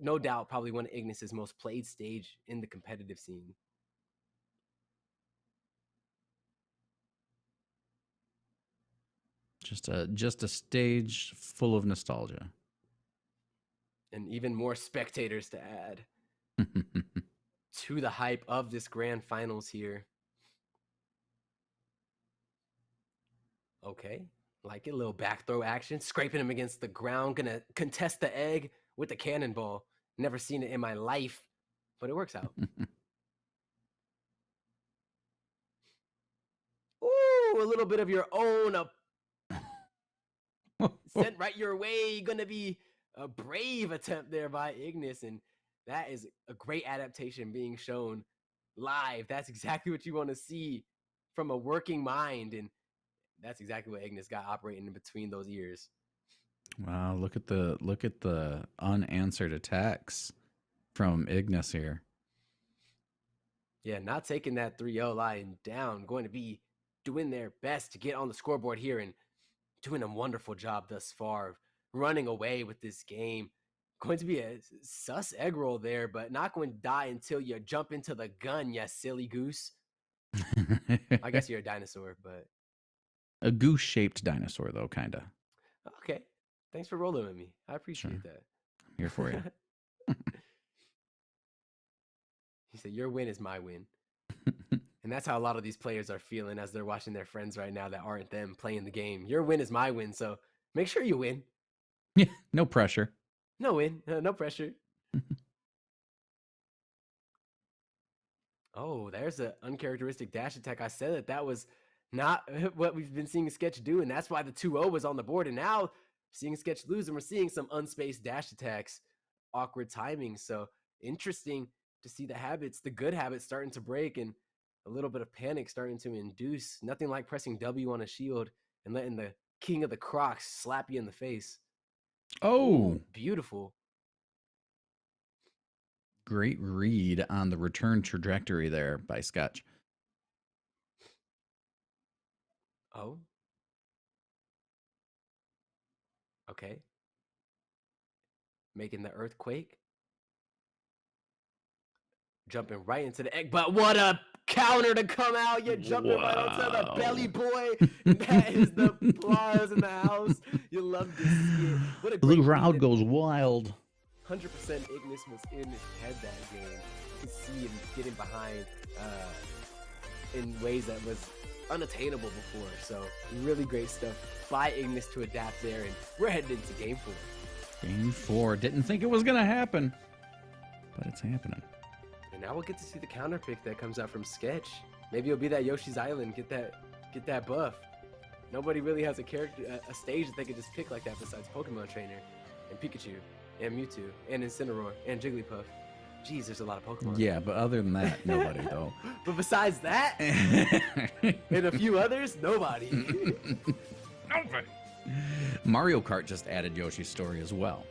no doubt probably one of Ignis's most played stage in the competitive scene. Just a stage full of nostalgia. And even more spectators to add to the hype of this grand finals here. Okay, like a little back throw action, scraping him against the ground, gonna contest the egg with the cannonball. Never seen it in my life, but it works out. Ooh, a little bit of your own sent right your way. Gonna be a brave attempt there by Ignis, and that is a great adaptation being shown live. That's exactly what you want to see from a working mind, and that's exactly what Ignis got operating in between those ears. Wow, look at the unanswered attacks from Ignis here. Yeah, not taking that 3-0 lying down, going to be doing their best to get on the scoreboard here and doing a wonderful job thus far of running away with this game. Going to be a sus egg roll there, but not going to die until you jump into the gun, you silly goose. I guess you're a dinosaur, but... A goose-shaped dinosaur, though, kind of. Okay. Thanks for rolling with me. I appreciate that. I'm here for you. He said, your win is my win. And that's how a lot of these players are feeling as they're watching their friends right now that aren't them playing the game. Your win is my win, so make sure you win. Yeah, no pressure. No win, no pressure. Oh, there's an uncharacteristic dash attack. I said that was not what we've been seeing Sketch do, and that's why the 2-0 was on the board. And now seeing Sketch lose, and we're seeing some unspaced dash attacks, awkward timing. So interesting to see the good habits starting to break, and a little bit of panic starting to induce. Nothing like pressing W on a shield and letting the king of the Crocs slap you in the face. Oh, ooh, beautiful. Great read on the return trajectory there by Sketch. Oh. Okay. Making the earthquake. Jumping right into the egg, but what a counter to come out. You're jumping right onto the belly boy. That is the applause in the house. You love to see it. What a great the crowd goes wild. 100% Ignis was in his head that game. You can see him getting behind in ways that was unattainable before. So really great stuff by Ignis to adapt there, and we're heading into game 4. Game 4. Didn't think it was gonna happen, but it's happening. And now we'll get to see the counter pick that comes out from Sketch. Maybe it'll be that Yoshi's Island. Get that buff. Nobody really has a stage that they could just pick like that besides Pokemon Trainer and Pikachu and Mewtwo and Incineroar and Jigglypuff. Jeez, there's a lot of Pokemon. Yeah, but other than that, nobody though. But besides that, and a few others, nobody. Nobody. Mario Kart just added Yoshi's Story as well.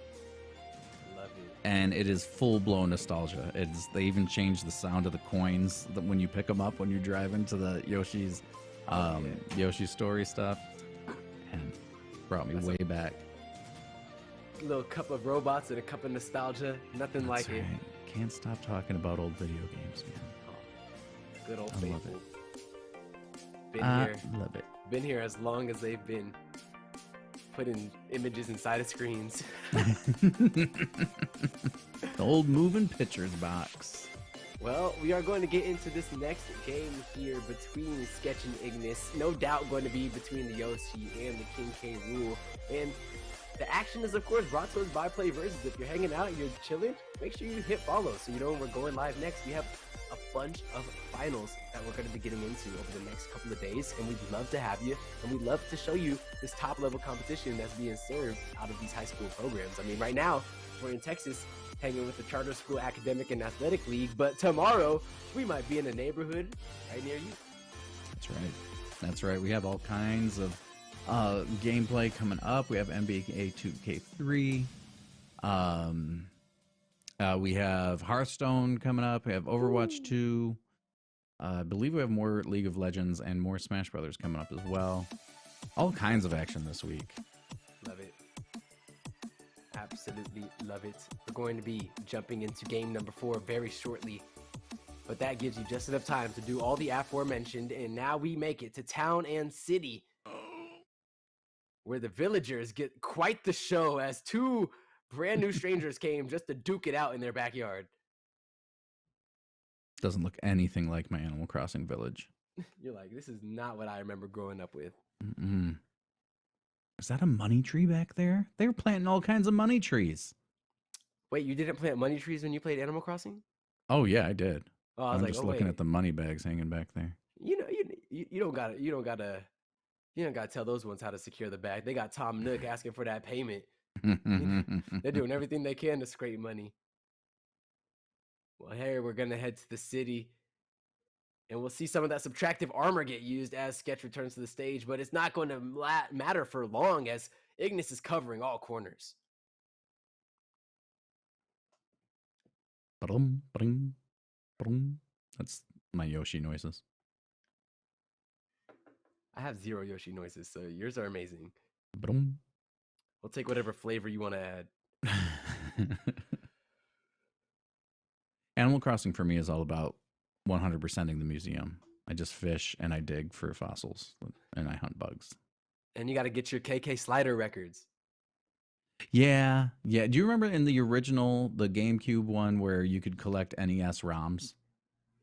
Love it. And it is full-blown nostalgia. They even changed the sound of the coins when you pick them up when you're driving to the Yoshi's Yoshi's Story stuff. And brought me way back. A little cup of robots and a cup of nostalgia. Nothing That's like it. right. Can't stop talking about old video games, man. Oh, good old I love faithful. it. Been I here. love it. Been here as long as they've been putting images inside of screens. The old moving pictures box. Well, we are going to get into this next game here between Sketch and Ignis. No doubt going to be between the Yoshi and the King K. Rool. And the action is, of course, brought to us by PlayVS. If you're hanging out, you're chilling, make sure you hit follow so you know when we're going live next. We have a bunch of finals that we're going to be getting into over the next couple of days, and we'd love to have you, and we'd love to show you this top-level competition that's being served out of these high school programs. I mean, right now, we're in Texas, hanging with the Charter School Academic and Athletic League, but tomorrow, we might be in a neighborhood right near you. That's right. That's right. We have all kinds of gameplay coming up. We have NBA 2K3. We have Hearthstone coming up. We have Overwatch 2. I believe we have more League of Legends and more Smash Brothers coming up as well. All kinds of action this week. Love it. Absolutely love it. We're going to be jumping into game number 4 very shortly. But that gives you just enough time to do all the aforementioned. And now we make it to Town and City, where the villagers get quite the show as 2 brand new strangers came just to duke it out in their backyard. Doesn't look anything like my Animal Crossing village. You're like, this is not what I remember growing up with. Mm-mm. Is that a money tree back there? They were planting all kinds of money trees. Wait, you didn't plant money trees when you played Animal Crossing? Oh yeah, I did. Oh, I was I'm just looking at the money bags hanging back there. You know, you don't gotta tell those ones how to secure the bag. They got Tom Nook asking for that payment. They're doing everything they can to scrape money. Well, here we're gonna head to the city, and we'll see some of that subtractive armor get used as Sketch returns to the stage, but it's not going to matter for long as Ignis is covering all corners. Brum, brum, brum. That's my Yoshi noises. I have 0 Yoshi noises, so yours are amazing. Brum. We'll take whatever flavor you want to add. Animal Crossing for me is all about 100%ing the museum. I just fish and I dig for fossils and I hunt bugs. And you got to get your KK Slider records. Yeah. Do you remember in the original, the GameCube one where you could collect NES ROMs?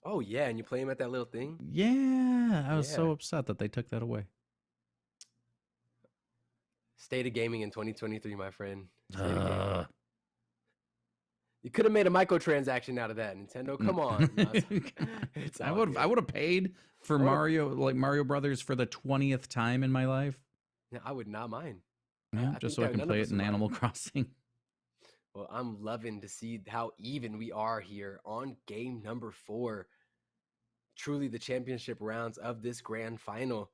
Oh, yeah, and you play them at that little thing? Yeah, I was so upset that they took that away. State of gaming in 2023, my friend. You could have made a microtransaction out of that, Nintendo. Come on. I would have paid for Mario Brothers for the 20th time in my life. Yeah, I would not mind. Yeah, just so I can play it in Animal Crossing. Well, I'm loving to see how even we are here on game number 4. Truly the championship rounds of this grand final.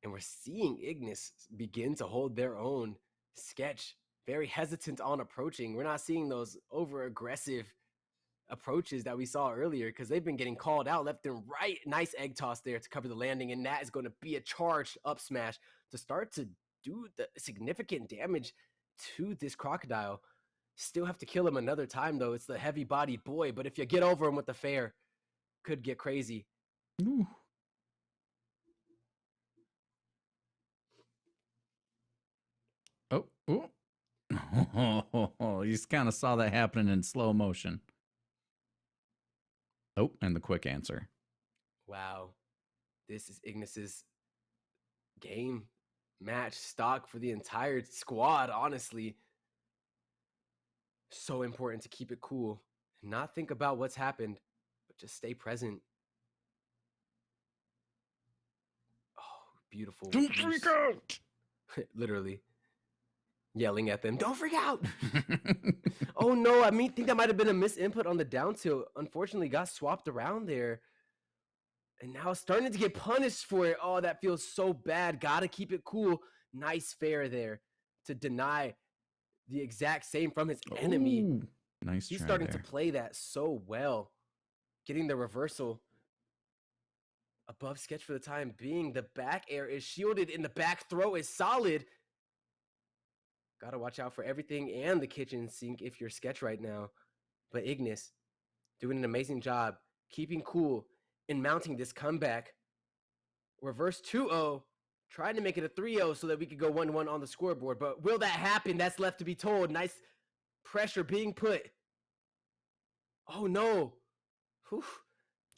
And we're seeing Ignis begin to hold their own. Sketch very hesitant on approaching. We're not seeing those over-aggressive approaches that we saw earlier because they've been getting called out left and right. Nice egg toss there to cover the landing, and that is going to be a charged up smash to start to do the significant damage to this crocodile. Still have to kill him another time, though. It's the heavy-bodied boy, but if you get over him with the fair, could get crazy. Ooh. Oh. You just kind of saw that happening in slow motion. Oh, and the quick answer. Wow. This is Ignis's game match stock for the entire squad, honestly. So important to keep it cool and not think about what's happened, but just stay present. Oh, beautiful. Don't freak out! Literally. Yelling at them, don't freak out. Oh no, I think that might have been a misinput on the down tilt. Unfortunately, got swapped around there. And now starting to get punished for it. Oh, that feels so bad. Gotta keep it cool. Nice fair there to deny the exact same from his enemy. Ooh, nice. He's starting to play that so well. Getting the reversal above Sketch for the time being. The back air is shielded and the back throw is solid. Gotta watch out for everything and the kitchen sink if you're Sketch right now. But Ignis doing an amazing job keeping cool and mounting this comeback. Reverse 2-0, trying to make it a 3-0 so that we could go 1-1 on the scoreboard. But will that happen? That's left to be told. Nice pressure being put. Oh, no. Whew.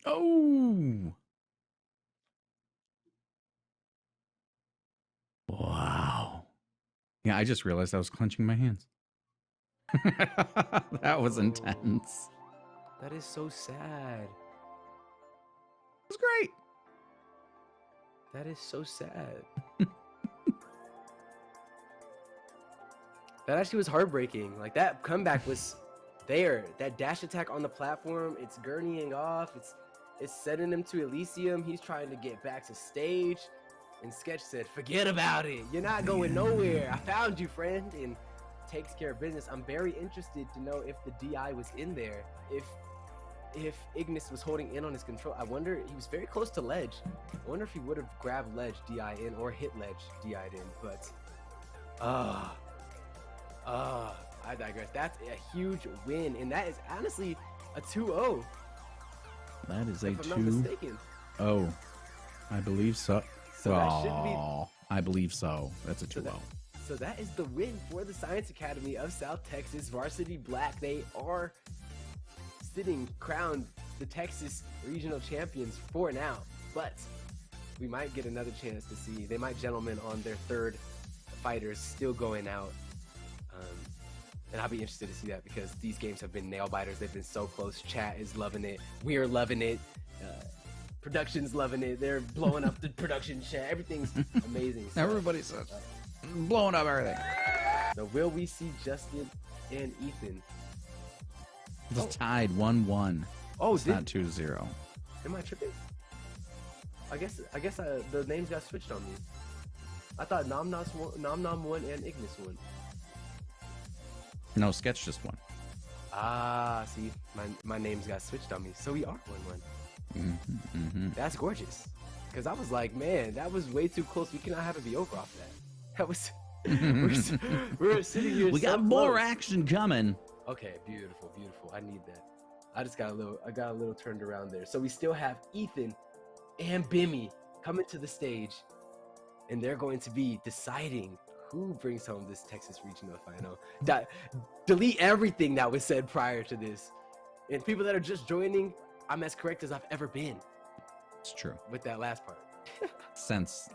Oh. Wow. Yeah, I just realized I was clenching my hands. That was intense. That is so sad. was great. That is so sad. That actually was heartbreaking. Like, that comeback was there. That dash attack on the platform, it's gurneying off. It's sending him to Elysium. He's trying to get back to stage. And Sketch said, forget about it. You're not going nowhere. I found you, friend. And takes care of business. I'm very interested to know if the DI was in there. If Ignis was holding in on his control. I wonder, he was very close to ledge. I wonder if he would have grabbed ledge, DI in, or hit ledge, DI'd in. But, I digress. That's a huge win, and that is honestly a 2-0. That is a if I'm not mistaken. 2-0. I believe so. So that should be. I believe so. That's a 2-0. So that is the win for the Science Academy of South Texas. Varsity Black, they are sitting crowned the Texas regional champions for now, but we might get another chance to see. They might gentlemen on their third fighters still going out. And I'll be interested to see that because these games have been nail biters. They've been so close. Chat is loving it. We're loving it. Production's loving it. They're blowing up the production chat. Everything's amazing. So, everybody's blowing up everything. So will we see Justin and Ethan? Just tied 1-1. Oh, it's not 2-0. Am I tripping? I guess the names got switched on me. I thought Nom Nom won and Ignis won. No, Sketch just won. Ah, see, my names got switched on me. So we are 1-1. That's gorgeous. Because I was like, man, that was way too close. We cannot have it be over off that. That was we're sitting here. We got more action coming. Okay, beautiful, beautiful. I need that. I got a little turned around there. So we still have Ethan and Bimmy coming to the stage, and they're going to be deciding who brings home this Texas Regional Final. Delete everything that was said prior to this. And people that are just joining, I'm as correct as I've ever been. It's true. With that last part. Since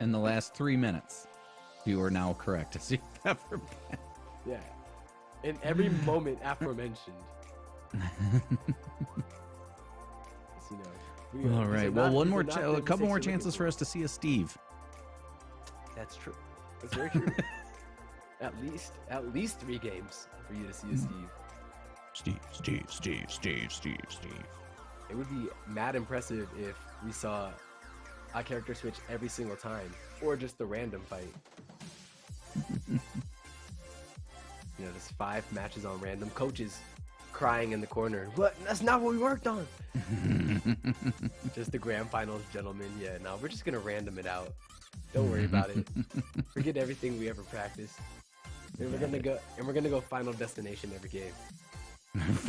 in the last 3 minutes, you are now correct as you've ever been. Yeah. In every moment aforementioned. All right. Well, a couple more chances for us to see a Steve. That's true. That's very true. at least 3 games for you to see a Steve. Steve. It would be mad impressive if we saw a character switch every single time, or just a random fight. You know, there's 5 matches on random. Coaches crying in the corner. What? That's not what we worked on. Just the grand finals, gentlemen. Yeah, no, we're just gonna random it out. Don't worry about it. Forget everything we ever practiced. And we're gonna go Final Destination every game.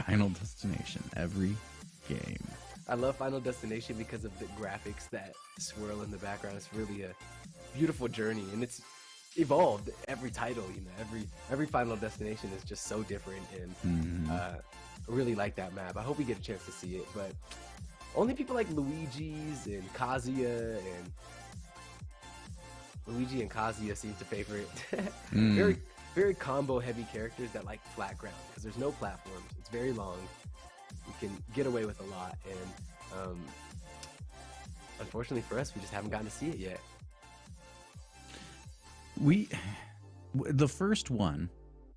Final Destination every game. I love Final Destination because of the graphics that swirl in the background. It's really a beautiful journey, and it's evolved every title. You know, every Final Destination is just so different, and I really like that map. I hope we get a chance to see it, but only people like Luigi's and Kazuya and Luigi and Kazuya seem to favor it. Very combo heavy characters that like flat ground because there's no platforms. It's very long. You can get away with a lot, and unfortunately for us, we just haven't gotten to see it yet. The first one,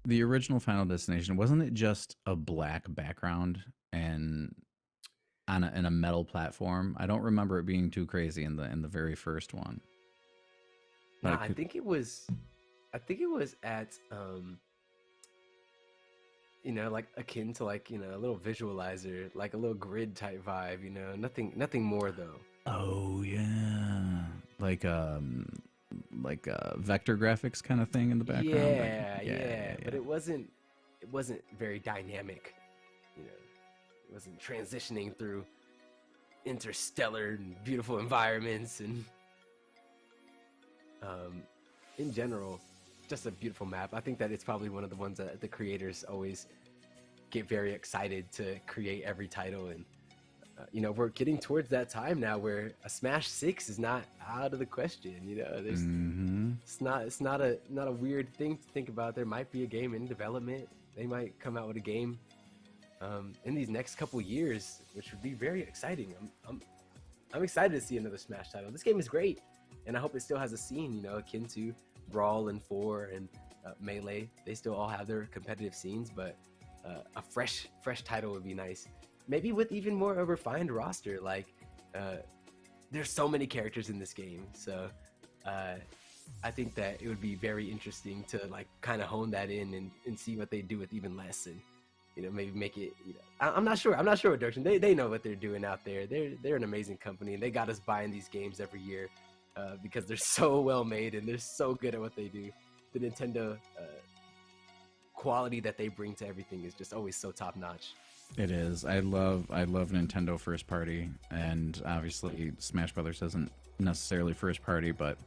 the original Final Destination, wasn't it just a black background and in a metal platform? I don't remember it being too crazy in the very first one. Nah, I think it was at you know, like akin to like, you know, a little visualizer, like a little grid type vibe, you know, nothing more though. Oh yeah, like vector graphics kind of thing in the background. Yeah. But it wasn't very dynamic, you know. It wasn't transitioning through interstellar and beautiful environments, and in general, just a beautiful map. I think that it's probably one of the ones that the creators always get very excited to create every title, and you know, we're getting towards that time now where a Smash 6 is not out of the question. You know, there's it's not a weird thing to think about. There might be a game in development. They might come out with a game in these next couple years, which would be very exciting. I'm excited to see another Smash title. This game is great, and I hope it still has a scene, you know, akin to Brawl and 4 and Melee. They still all have their competitive scenes, but a fresh title would be nice. Maybe with even more a refined roster. Like, there's so many characters in this game, so I think that it would be very interesting to like kind of hone that in and see what they do with even less, and you know, maybe make it. You know, I'm not sure with Dirksen. They know what they're doing out there. They're an amazing company, and they got us buying these games every year because they're so well made and they're so good at what they do. The Nintendo quality that they bring to everything is just always so top notch. It is. I love Nintendo first party, and obviously Smash Brothers isn't necessarily first party, but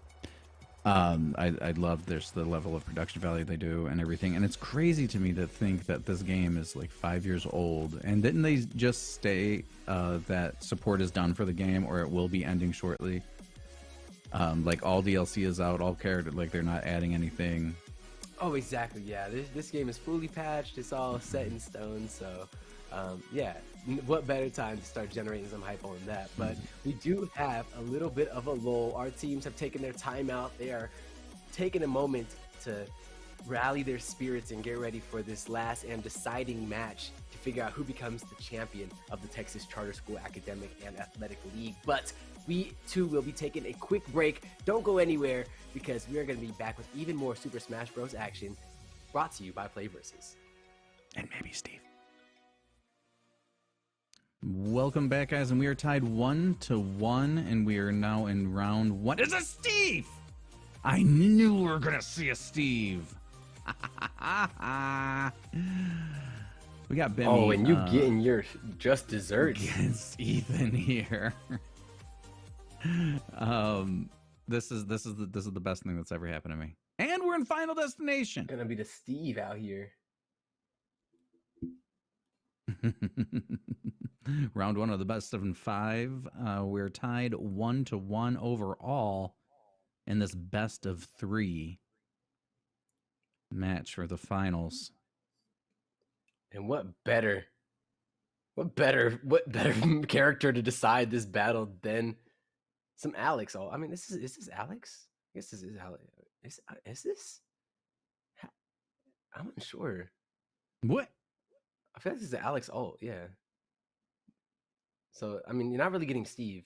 I love there's the level of production value they do and everything. And it's crazy to me to think that this game is like 5 years old. And didn't they just state that support is done for the game, or it will be ending shortly? Like all DLC is out, all character, like they're not adding anything. Oh, exactly. Yeah, this game is fully patched. It's all set in stone. So, yeah, what better time to start generating some hype on that? But we do have a little bit of a lull. Our teams have taken their time out. They are taking a moment to rally their spirits and get ready for this last and deciding match to figure out who becomes the champion of the Texas Charter School Academic and Athletic League. But we too will be taking a quick break. Don't go anywhere, because we are going to be back with even more Super Smash Bros. Action, brought to you by PlayVS. And maybe Steve. Welcome back, guys, and we are tied 1-1, and we are now in round 1. It's a Steve! I knew we were going to see a Steve. We got Bimmy. Oh, and you getting your just desserts. Against Ethan here. This is the best thing that's ever happened to me. And we're in Final Destination. Gonna be the Steve out here. Round 1 of the best of 5. We're tied 1-1 overall in this best of 3 match for the finals. And what better character to decide this battle than some Alex? Oh, I mean, is this Alex? I guess this is Alex. Is this? I'm unsure. What? I feel like this is Alex ult, yeah. So, I mean, you're not really getting Steve.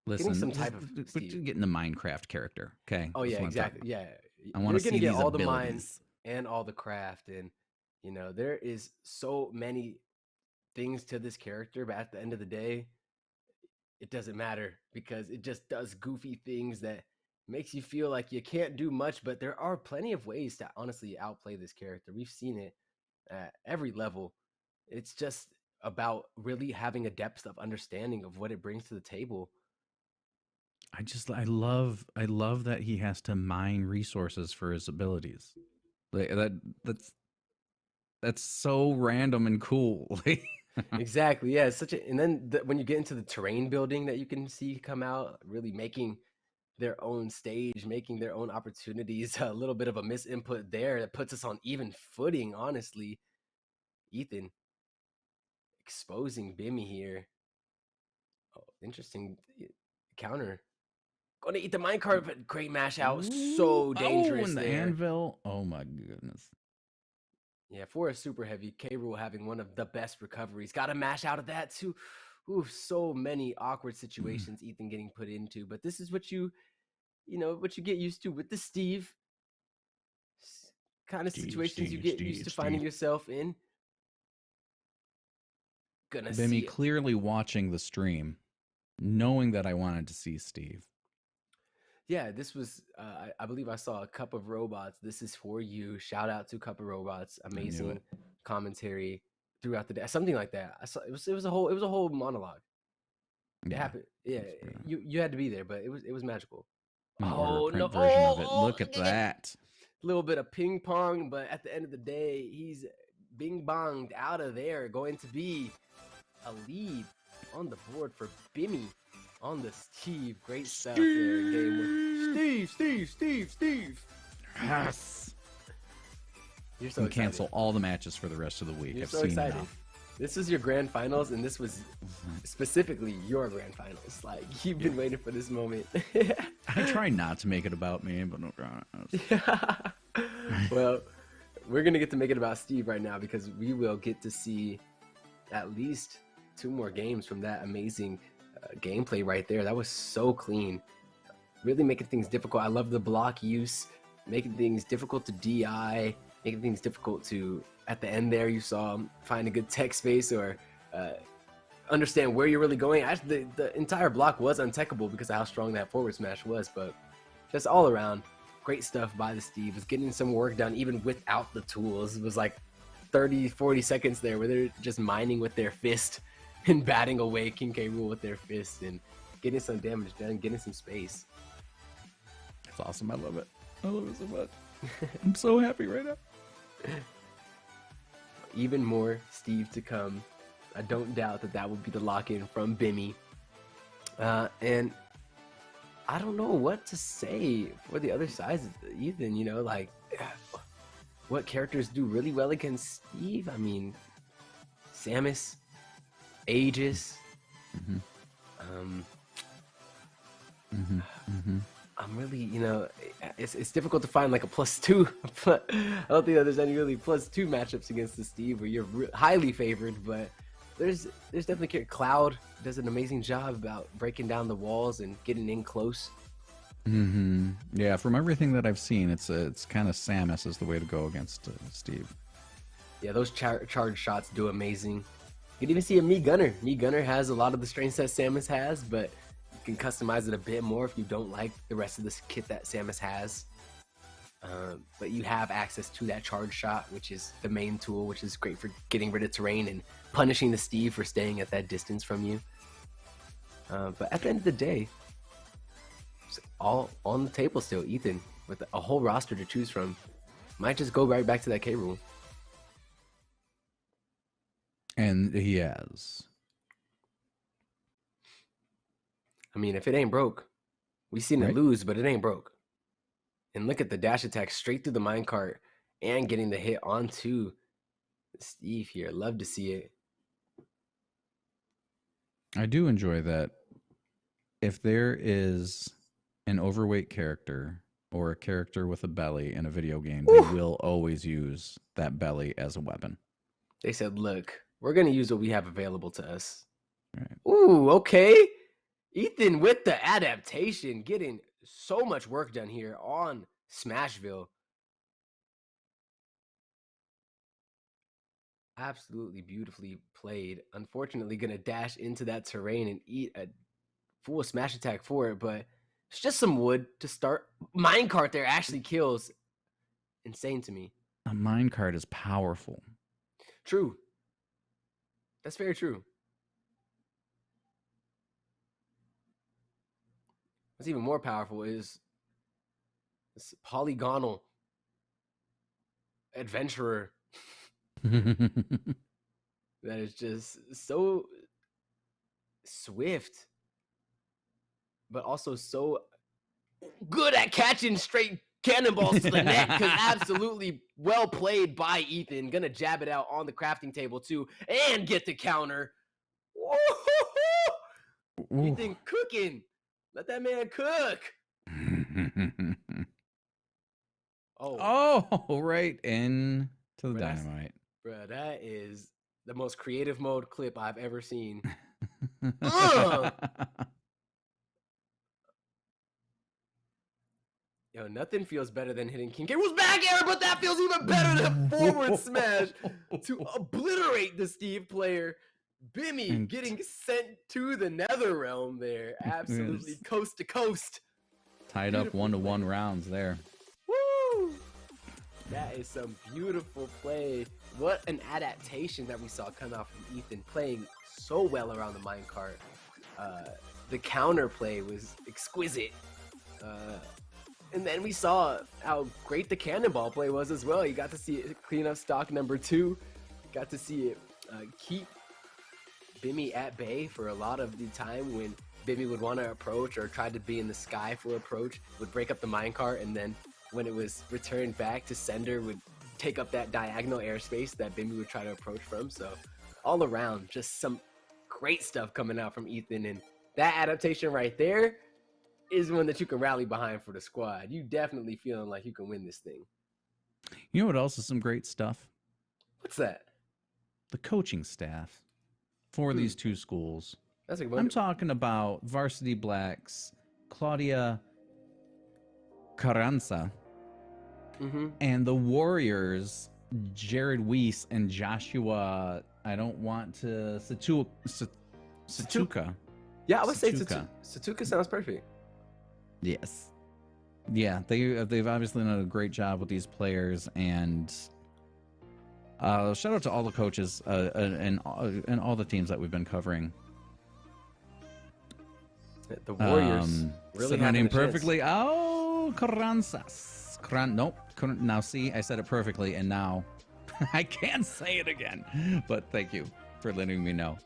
Listen, getting some type of Steve. You're getting the Minecraft character, okay? Oh, yeah, exactly. Yeah. I want to see get these all abilities. the mines and all the craft, and you know, there is so many things to this character, but at the end of the day, it doesn't matter, because it just does goofy things that makes you feel like you can't do much, but there are plenty of ways to honestly outplay this character. We've seen it at every level. It's just about really having a depth of understanding of what it brings to the table. I love that he has to mine resources for his abilities. Like that's so random and cool. Exactly. Yeah, it's such a, and then when you get into the terrain building that you can see come out, really making their own stage, making their own opportunities, a little bit of a misinput there that puts us on even footing, honestly. Ethan exposing Bimmy here. Oh, interesting counter. Going to eat the minecart, but great mash out. So dangerous. Oh, and the there. anvil. Oh my goodness. Yeah, for a super heavy, K-Rool having one of the best recoveries. Got to mash out of that too. Ooh, so many awkward situations Ethan getting put into. But this is what you get used to with the Steve kind of situations you get used to finding yourself in. Gonna see Bimmy clearly watching the stream, knowing that I wanted to see Steve. Yeah, this was, I believe I saw a Cup of Robots. This is for you. Shout out to Cup of Robots. Amazing commentary throughout the day. Something like that. I saw it was a whole monologue. It happened. Yeah, you had to be there, but it was magical. Oh no! Version of it. Look at that. A little bit of ping pong, but at the end of the day, he's bing bonged out of there. Going to be a lead on the board for Bimmy. On the Steve, great stuff there in game 1. Steve. Yes. You're so excited. Cancel all the matches for the rest of the week. You're I've so seen excited. enough. This was your grand finals, and this was specifically your grand finals. Like, you've been waiting for this moment. I try not to make it about me, but no. Well, we're going to get to make it about Steve right now, because we will get to see at least 2 more games from that amazing gameplay right there. That was so clean. Really making things difficult. I love the block use, making things difficult to DI, making things difficult to, at the end there, you saw find a good tech space or understand where you're really going. Actually, the entire block was untechable because of how strong that forward smash was, but just all around, great stuff by the Steve. Was getting some work done even without the tools. It was like 30-40 seconds there where they're just mining with their fist and batting away King K. Rool with their fist and getting some damage done, getting some space. It's awesome. I love it. I love it so much. I'm so happy right now. Even more Steve to come. I don't doubt that will be the lock-in from Bimmy. And I don't know what to say for the other sides of Ethan, you know, like, what characters do really well against Steve? I mean, Samus, Aegis. I'm really, you know, it's difficult to find like a +2. But I don't think that there's any really +2 matchups against the Steve where you're highly favored. But there's definitely Cloud does an amazing job about breaking down the walls and getting in close. Yeah, from everything that I've seen, it's kind of Samus is the way to go against Steve. Yeah, those charge shots do amazing. You can even see a Me Gunner. Me Gunner has a lot of the strengths that Samus has, but you can customize it a bit more if you don't like the rest of this kit that Samus has. But you have access to that charge shot, which is the main tool, which is great for getting rid of terrain and punishing the Steve for staying at that distance from you. But at the end of the day, it's all on the table still. Ethan, with a whole roster to choose from, might just go right back to that K. Rool. And he has. I mean, if it ain't broke, we've seen it lose, but it ain't broke. And look at the dash attack straight through the minecart and getting the hit onto Steve here. Love to see it. I do enjoy that. If there is an overweight character or a character with a belly in a video game, they will always use that belly as a weapon. They said, look, we're going to use what we have available to us. Right. Ooh, okay. Ethan with the adaptation, getting so much work done here on Smashville. Absolutely beautifully played. Unfortunately, going to dash into that terrain and eat a full smash attack for it, but it's just some wood to start. Minecart there actually kills. Insane to me. A minecart is powerful. True. That's very true. What's even more powerful is this polygonal adventurer that is just so swift, but also so good at catching straight cannonballs to the net. Because absolutely well played by Ethan. Gonna jab it out on the crafting table too and get the counter. Ethan cooking. Let that man cook. Oh, right into the dynamite. Bro, that is the most creative mode clip I've ever seen. Yo, nothing feels better than hitting King K. Rool's back air, but that feels even better than forward smash to obliterate the Steve player. Bimmy getting sent to the nether realm there. Absolutely coast to coast. Tied up 1-1 rounds there. Woo! That is some beautiful play. What an adaptation that we saw come out from Ethan, playing so well around the minecart. The counter play was exquisite. And then we saw how great the cannonball play was as well. You got to see it clean up stock number 2. Got to see it keep Bimmy at bay for a lot of the time when Bimmy would want to approach or try to be in the sky for approach, would break up the minecart, and then when it was returned back to sender, would take up that diagonal airspace that Bimmy would try to approach from. So all around, just some great stuff coming out from Ethan. And that adaptation right there is one that you can rally behind for the squad. You definitely feeling like you can win this thing. You know what else is some great stuff? What's that? The coaching staff for these two schools. That's a I'm talking about Varsity Blacks, Claudia Carranza, and the Warriors, Jared Weiss and Joshua. I don't want to Satuka. Yeah, I would say Satuka sounds perfect. Yes. Yeah, they've obviously done a great job with these players, and shout out to all the coaches and all the teams that we've been covering. The Warriors really said my name perfectly. Oh, Carranzas. Nope. Now see, I said it perfectly, and now I can't say it again. But thank you for letting me know.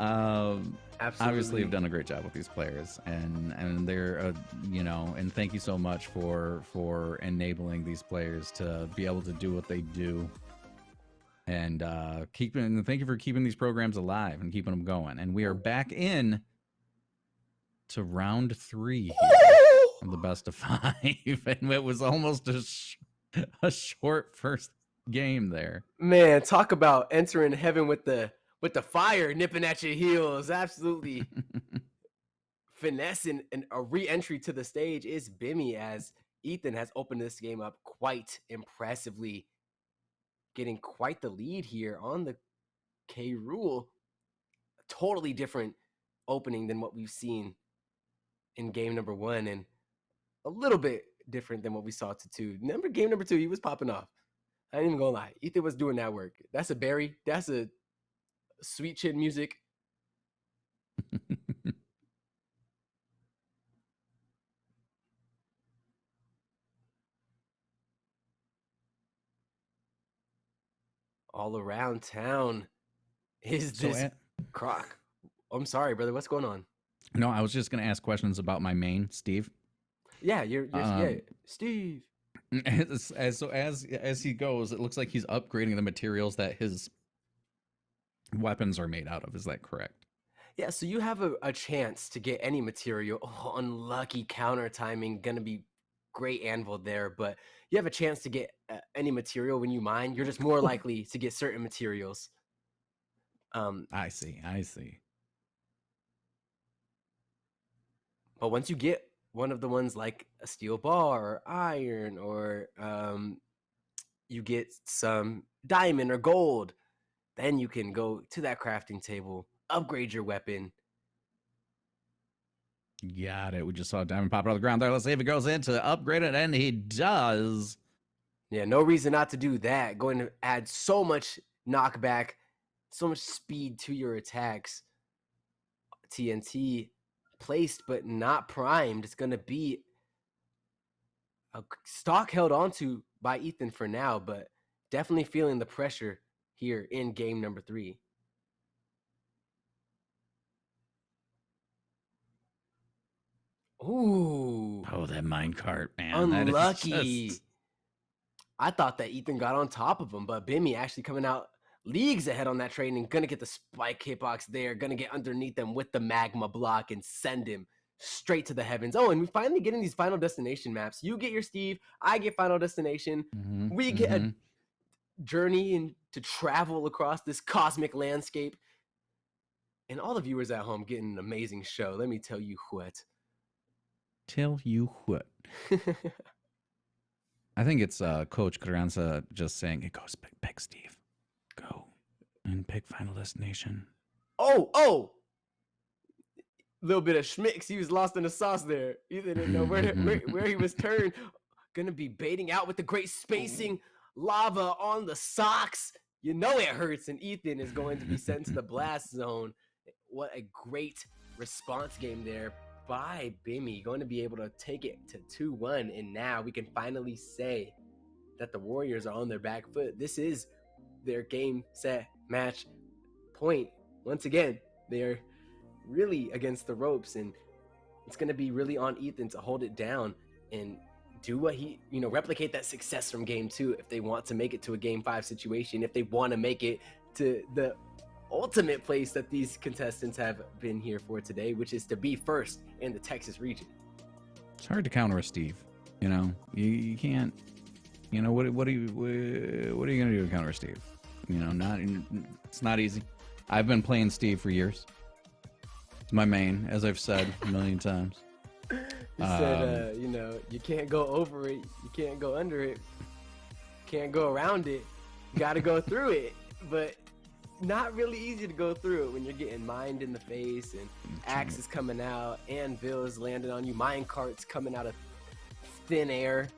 Obviously, you've done a great job with these players, and they're and thank you so much for enabling these players to be able to do what they do, and thank you for keeping these programs alive and keeping them going. And we are back in to round 3 here of the best of 5, and it was almost a short first game there. Man, talk about entering heaven with the fire nipping at your heels. Absolutely. Finessing a re-entry to the stage is Bimmy, as Ethan has opened this game up quite impressively, getting quite the lead here on the K Rule. A totally different opening than what we've seen in game number 1, and a little bit different than what we saw to 2. Game number 2, he was popping off. I ain't even gonna lie. Ethan was doing that work. That's a Barry. That's a sweet chin music. All around town is this Croc. I'm sorry, brother. What's going on? No, I was just going to ask questions about my main, Steve. Yeah, you're Steve. As he goes, it looks like he's upgrading the materials that his weapons are made out of. Is that correct? Yeah, so you have a chance to get any material. Oh, unlucky counter timing. Gonna be great anvil there, but you have a chance to get any material when you mine. You're just more likely to get certain materials. I see. But once you get one of the ones like a steel bar or iron, or you get some diamond or gold, then you can go to that crafting table, upgrade your weapon. Got it. We just saw a diamond pop out of the ground there. Let's see if he goes in to upgrade it, and he does. Yeah, no reason not to do that. Going to add so much knockback, so much speed to your attacks. TNT placed but not primed. It's going to be a stock held onto by Ethan for now, but definitely feeling the pressure here in game number 3. Ooh. Oh, that minecart, man. Unlucky. I thought that Ethan got on top of him, but Bimmy actually coming out leagues ahead on that train and gonna get the spike hitbox there, gonna get underneath them with the magma block and send him straight to the heavens. Oh, and we finally getting these final destination maps. You get your Steve, I get final destination. We get a journey and to travel across this cosmic landscape. And all the viewers at home getting an amazing show. Let me tell you what. I think it's Coach Carranza just saying, "It goes pick Steve. Go and pick final destination." Oh. Little bit of schmicks. He was lost in the sauce there. He didn't know where he was turned. Gonna be baiting out with the great spacing. Lava on the socks. You know it hurts. And Ethan is going to be sent to the blast zone. What a great response game there by Bimmy. Going to be able to take it to 2-1. And now we can finally say that the Warriors are on their back foot. This is their game, set, match point. Once again, they're really against the ropes, and it's going to be really on Ethan to hold it down and do what he, replicate that success from game 2 if they want to make it to a game 5 situation, if they want to make it to the ultimate place that these contestants have been here for today, which is to be first in the Texas region. It's hard to counter a Steve. You know, you can't. You know what are you gonna do to counter a Steve? You know, it's not easy. I've been playing Steve for years. It's my main, as I've said a million times. You said, you know, you can't go over it, you can't go under it, can't go around it, you got to go through it. But not really easy to go through it when you're getting mined in the face and axes coming out, anvils landing on you, mine carts coming out of thin air.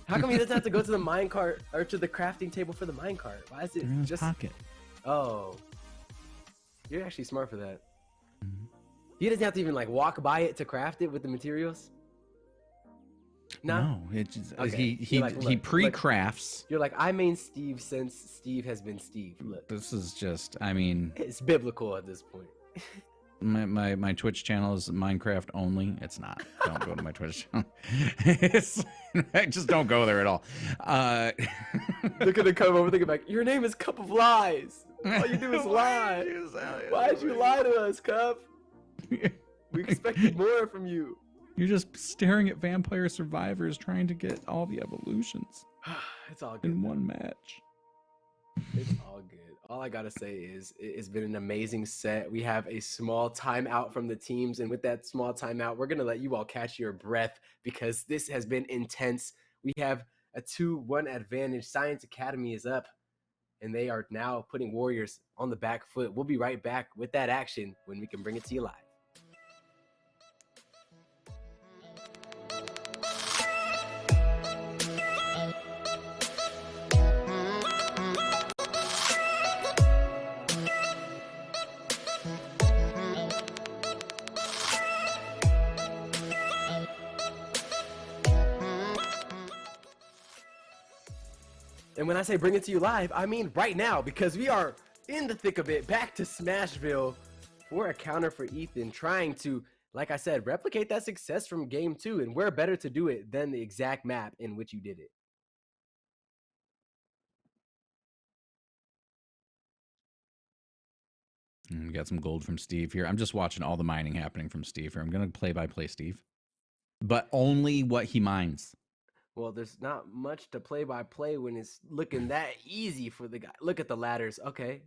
How come he doesn't have to go to the mine cart or to the crafting table for the mine cart? Why is it in his just pocket? Oh, you're actually smart for that. He doesn't have to even like walk by it to craft it with the materials. No, it's just, Okay. he pre-crafts. You're like, I main Steve since Steve has been Steve. Look, This is just, I mean, it's biblical at this point. my Twitch channel is Minecraft only. It's not. Don't go to my Twitch channel. Just don't go there at all. They're gonna come over thinking like, your name is Cup of Lies. All you do is lie. Why'd you lie to us, Cup? We expected more from you. You're just staring at vampire survivors trying to get all the evolutions It's all good in one match. It's all good. All I gotta say is it's been an amazing set. We have a small timeout from the teams, and with that small timeout, we're gonna let you all catch your breath because this has been intense. We have a 2-1 advantage. Science Academy is up, and they are now putting Warriors on the back foot. We'll be right back with that action when we can bring it to you live. And when I say bring it to you live, I mean right now, because we are in the thick of it, back to Smashville for a counter for Ethan, trying to, like I said, replicate that success from game 2, and where better to do it than the exact map in which you did it. We got some gold from Steve here. I'm just watching all the mining happening from Steve here. I'm going to play Steve, but only what he mines. Well, there's not much to play by play when it's looking that easy for the guy. Look at the ladders. Okay.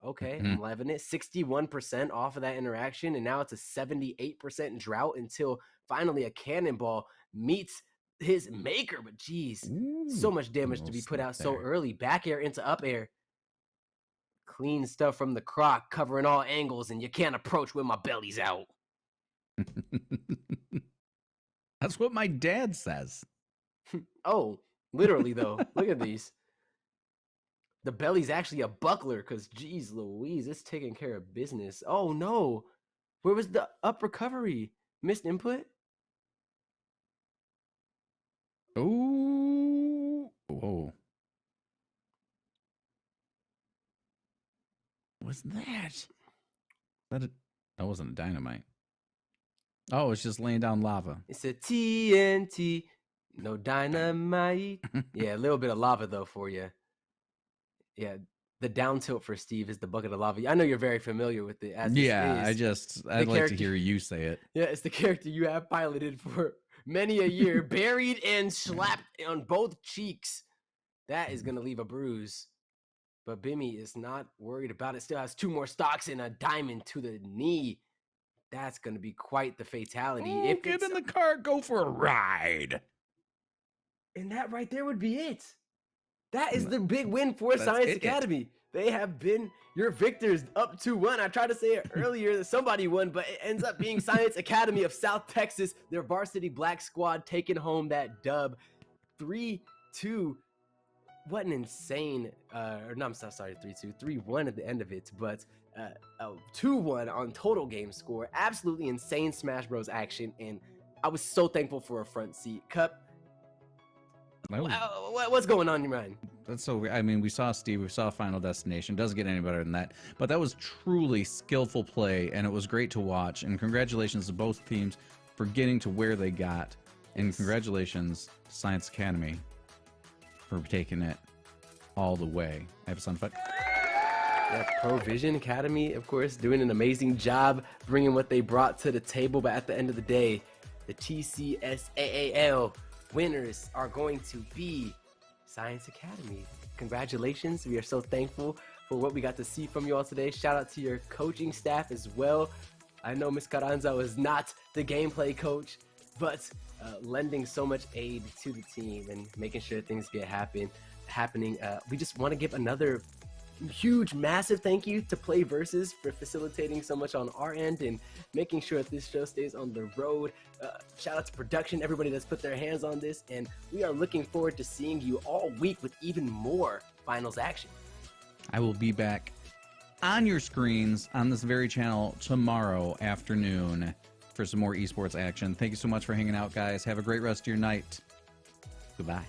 I'm loving it. 61% off of that interaction, and now it's a 78% drought until finally a cannonball meets his maker. But geez, so much damage to be put out so early. Back air into up air. Clean stuff from the croc, covering all angles, and you can't approach when my belly's out. That's what my dad says. Oh, literally though. Look at these. The belly's actually a buckler because, geez Louise, it's taking care of business. Oh no. Where was the up recovery? Missed input? Oh. Whoa. What's that? That wasn't a dynamite. Oh, it's just laying down lava. It's a TNT. No dynamite. Yeah, a little bit of lava though for you. Yeah, the down tilt for Steve is the bucket of lava. I know you're very familiar with it. As yeah, I'd like to hear you say it. Yeah, it's the character you have piloted for many a year, buried and slapped on both cheeks. That is gonna leave a bruise. But Bimmy is not worried about it. Still has 2 more stocks and a diamond to the knee. That's gonna be quite the fatality. Oh, get in the car, go for a ride. And that right there would be it. That is the big win for Science Academy. They have been your victors up 2-1. I tried to say it earlier that somebody won, but it ends up being Science Academy of South Texas, their varsity black squad taking home that dub. 3-2. What an insane, no, I'm sorry, 3-2, 3-1 at the end of it, but 2-1 on total game score. Absolutely insane Smash Bros. Action, and I was so thankful for a front seat. Cup, what's going on in your mind? That's so. I mean, we saw Steve. We saw Final Destination. Doesn't get any better than that. But that was truly skillful play, and it was great to watch. And congratulations to both teams for getting to where they got. And congratulations to Science Academy for taking it all the way. I have a sound effect. Yeah, Provision Academy, of course, doing an amazing job bringing what they brought to the table. But at the end of the day, the TCSAAL winners are going to be Science Academy. Congratulations. We are so thankful for what we got to see from you all today. Shout out to your coaching staff as well. I know Ms. Carranza was not the gameplay coach, but lending so much aid to the team and making sure things get happening. We just want to give another huge, massive thank you to PlayVS for facilitating so much on our end and making sure that this show stays on the road. Shout out to production, everybody that's put their hands on this, and we are looking forward to seeing you all week with even more finals action. I will be back on your screens on this very channel tomorrow afternoon for some more esports action. Thank you so much for hanging out, guys. Have a great rest of your night. Goodbye.